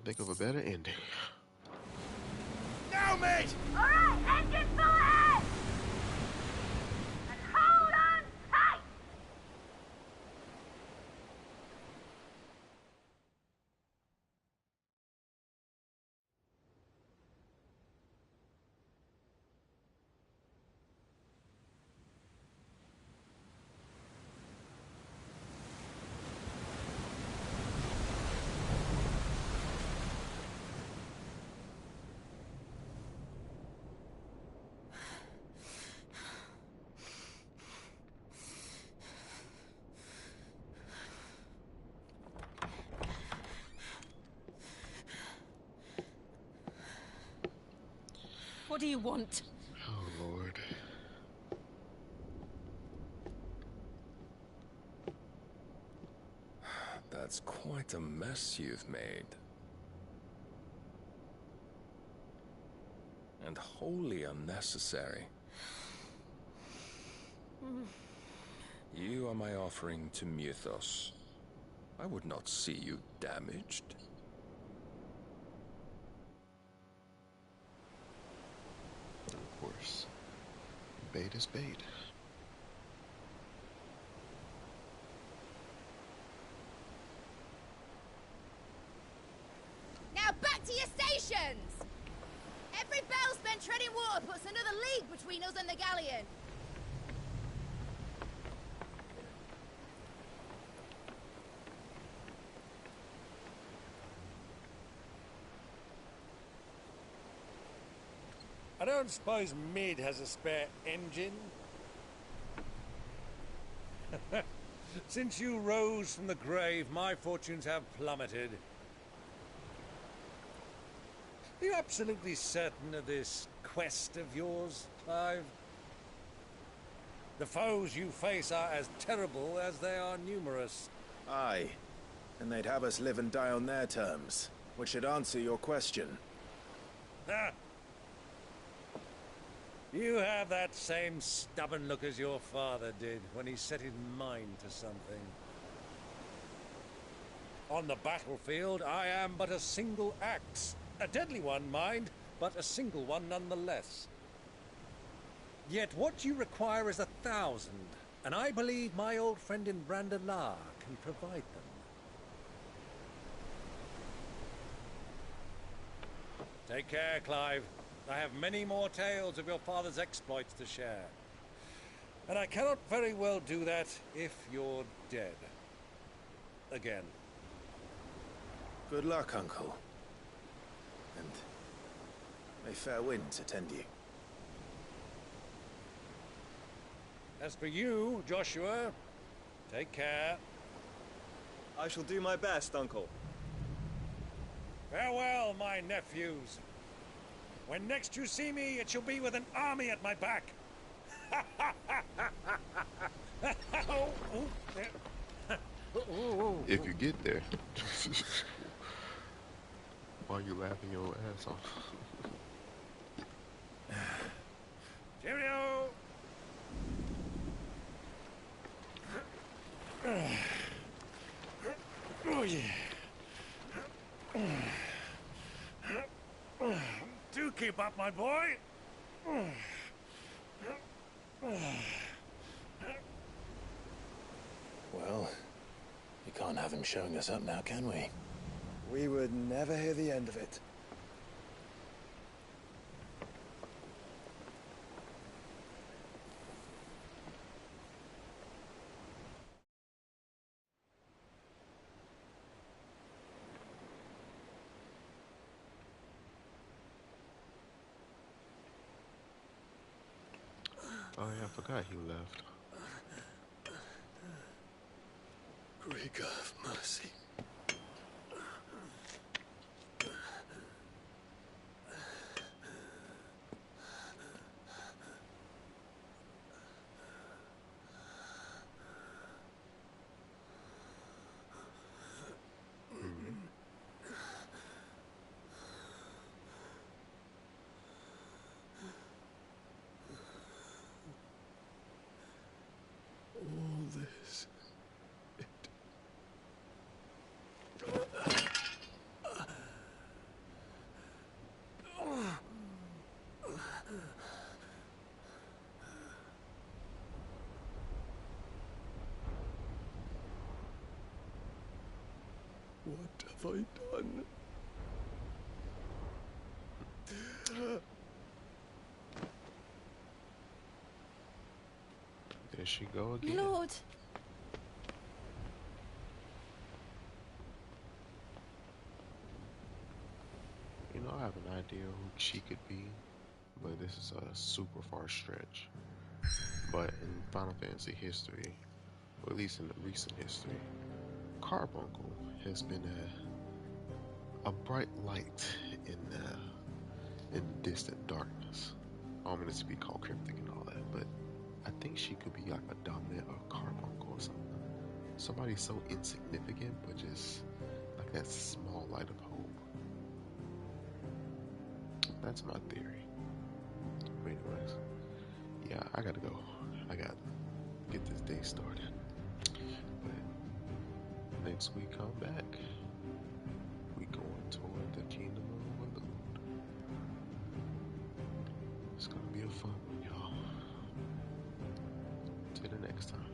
think of a better ending. Now, mate! Alright, engine full ahead! And hold on tight! What do you want? Oh, Lord. That's quite a mess you've made. And wholly unnecessary. You are my offering to Mythos. I would not see you damaged. Of course. Bait is bait. Now back to your stations! Every bell spent treading water puts another league between us and the galleon. I don't suppose Mid has a spare engine? Since you rose from the grave, my fortunes have plummeted. Are you absolutely certain of this quest of yours, Clive? The foes you face are as terrible as they are numerous. Aye. And they'd have us live and die on their terms, which should answer your question. Ah. You have that same stubborn look as your father did when he set his mind to something. On the battlefield, I am but a single axe. A deadly one, mind, but a single one nonetheless. Yet what you require is 1,000, and I believe my old friend in Brandalar can provide them. Take care, Clive. I have many more tales of your father's exploits to share. And I cannot very well do that if you're dead. Again. Good luck, Uncle. And may fair winds attend you. As for you, Joshua, take care. I shall do my best, Uncle. Farewell, my nephews. When next you see me, it shall be with an army at my back. If you get there. Why are you laughing your ass off? Cheerio! Oh, yeah. Do keep up, my boy. Well, we can't have him showing us up now, can we? We would never hear the end of it. Oh yeah, I forgot he left. Greek have mercy. All this, What have I done? There she go again. Lord. You know, I have an idea who she could be, but this is a super far stretch. But in Final Fantasy history, or at least in the recent history, Carbuncle has been a bright light in distant darkness. I don't mean it to be called cryptic and all that, but I think she could be like a dominant of Carbuncle or something. Somebody so insignificant, but just like that small light of hope. That's my theory. But anyways, yeah, I gotta go. I gotta get this day started. But next week, come back. We going toward the Kingdom of Waloed. It's gonna be a fun one, y'all. Till the next time.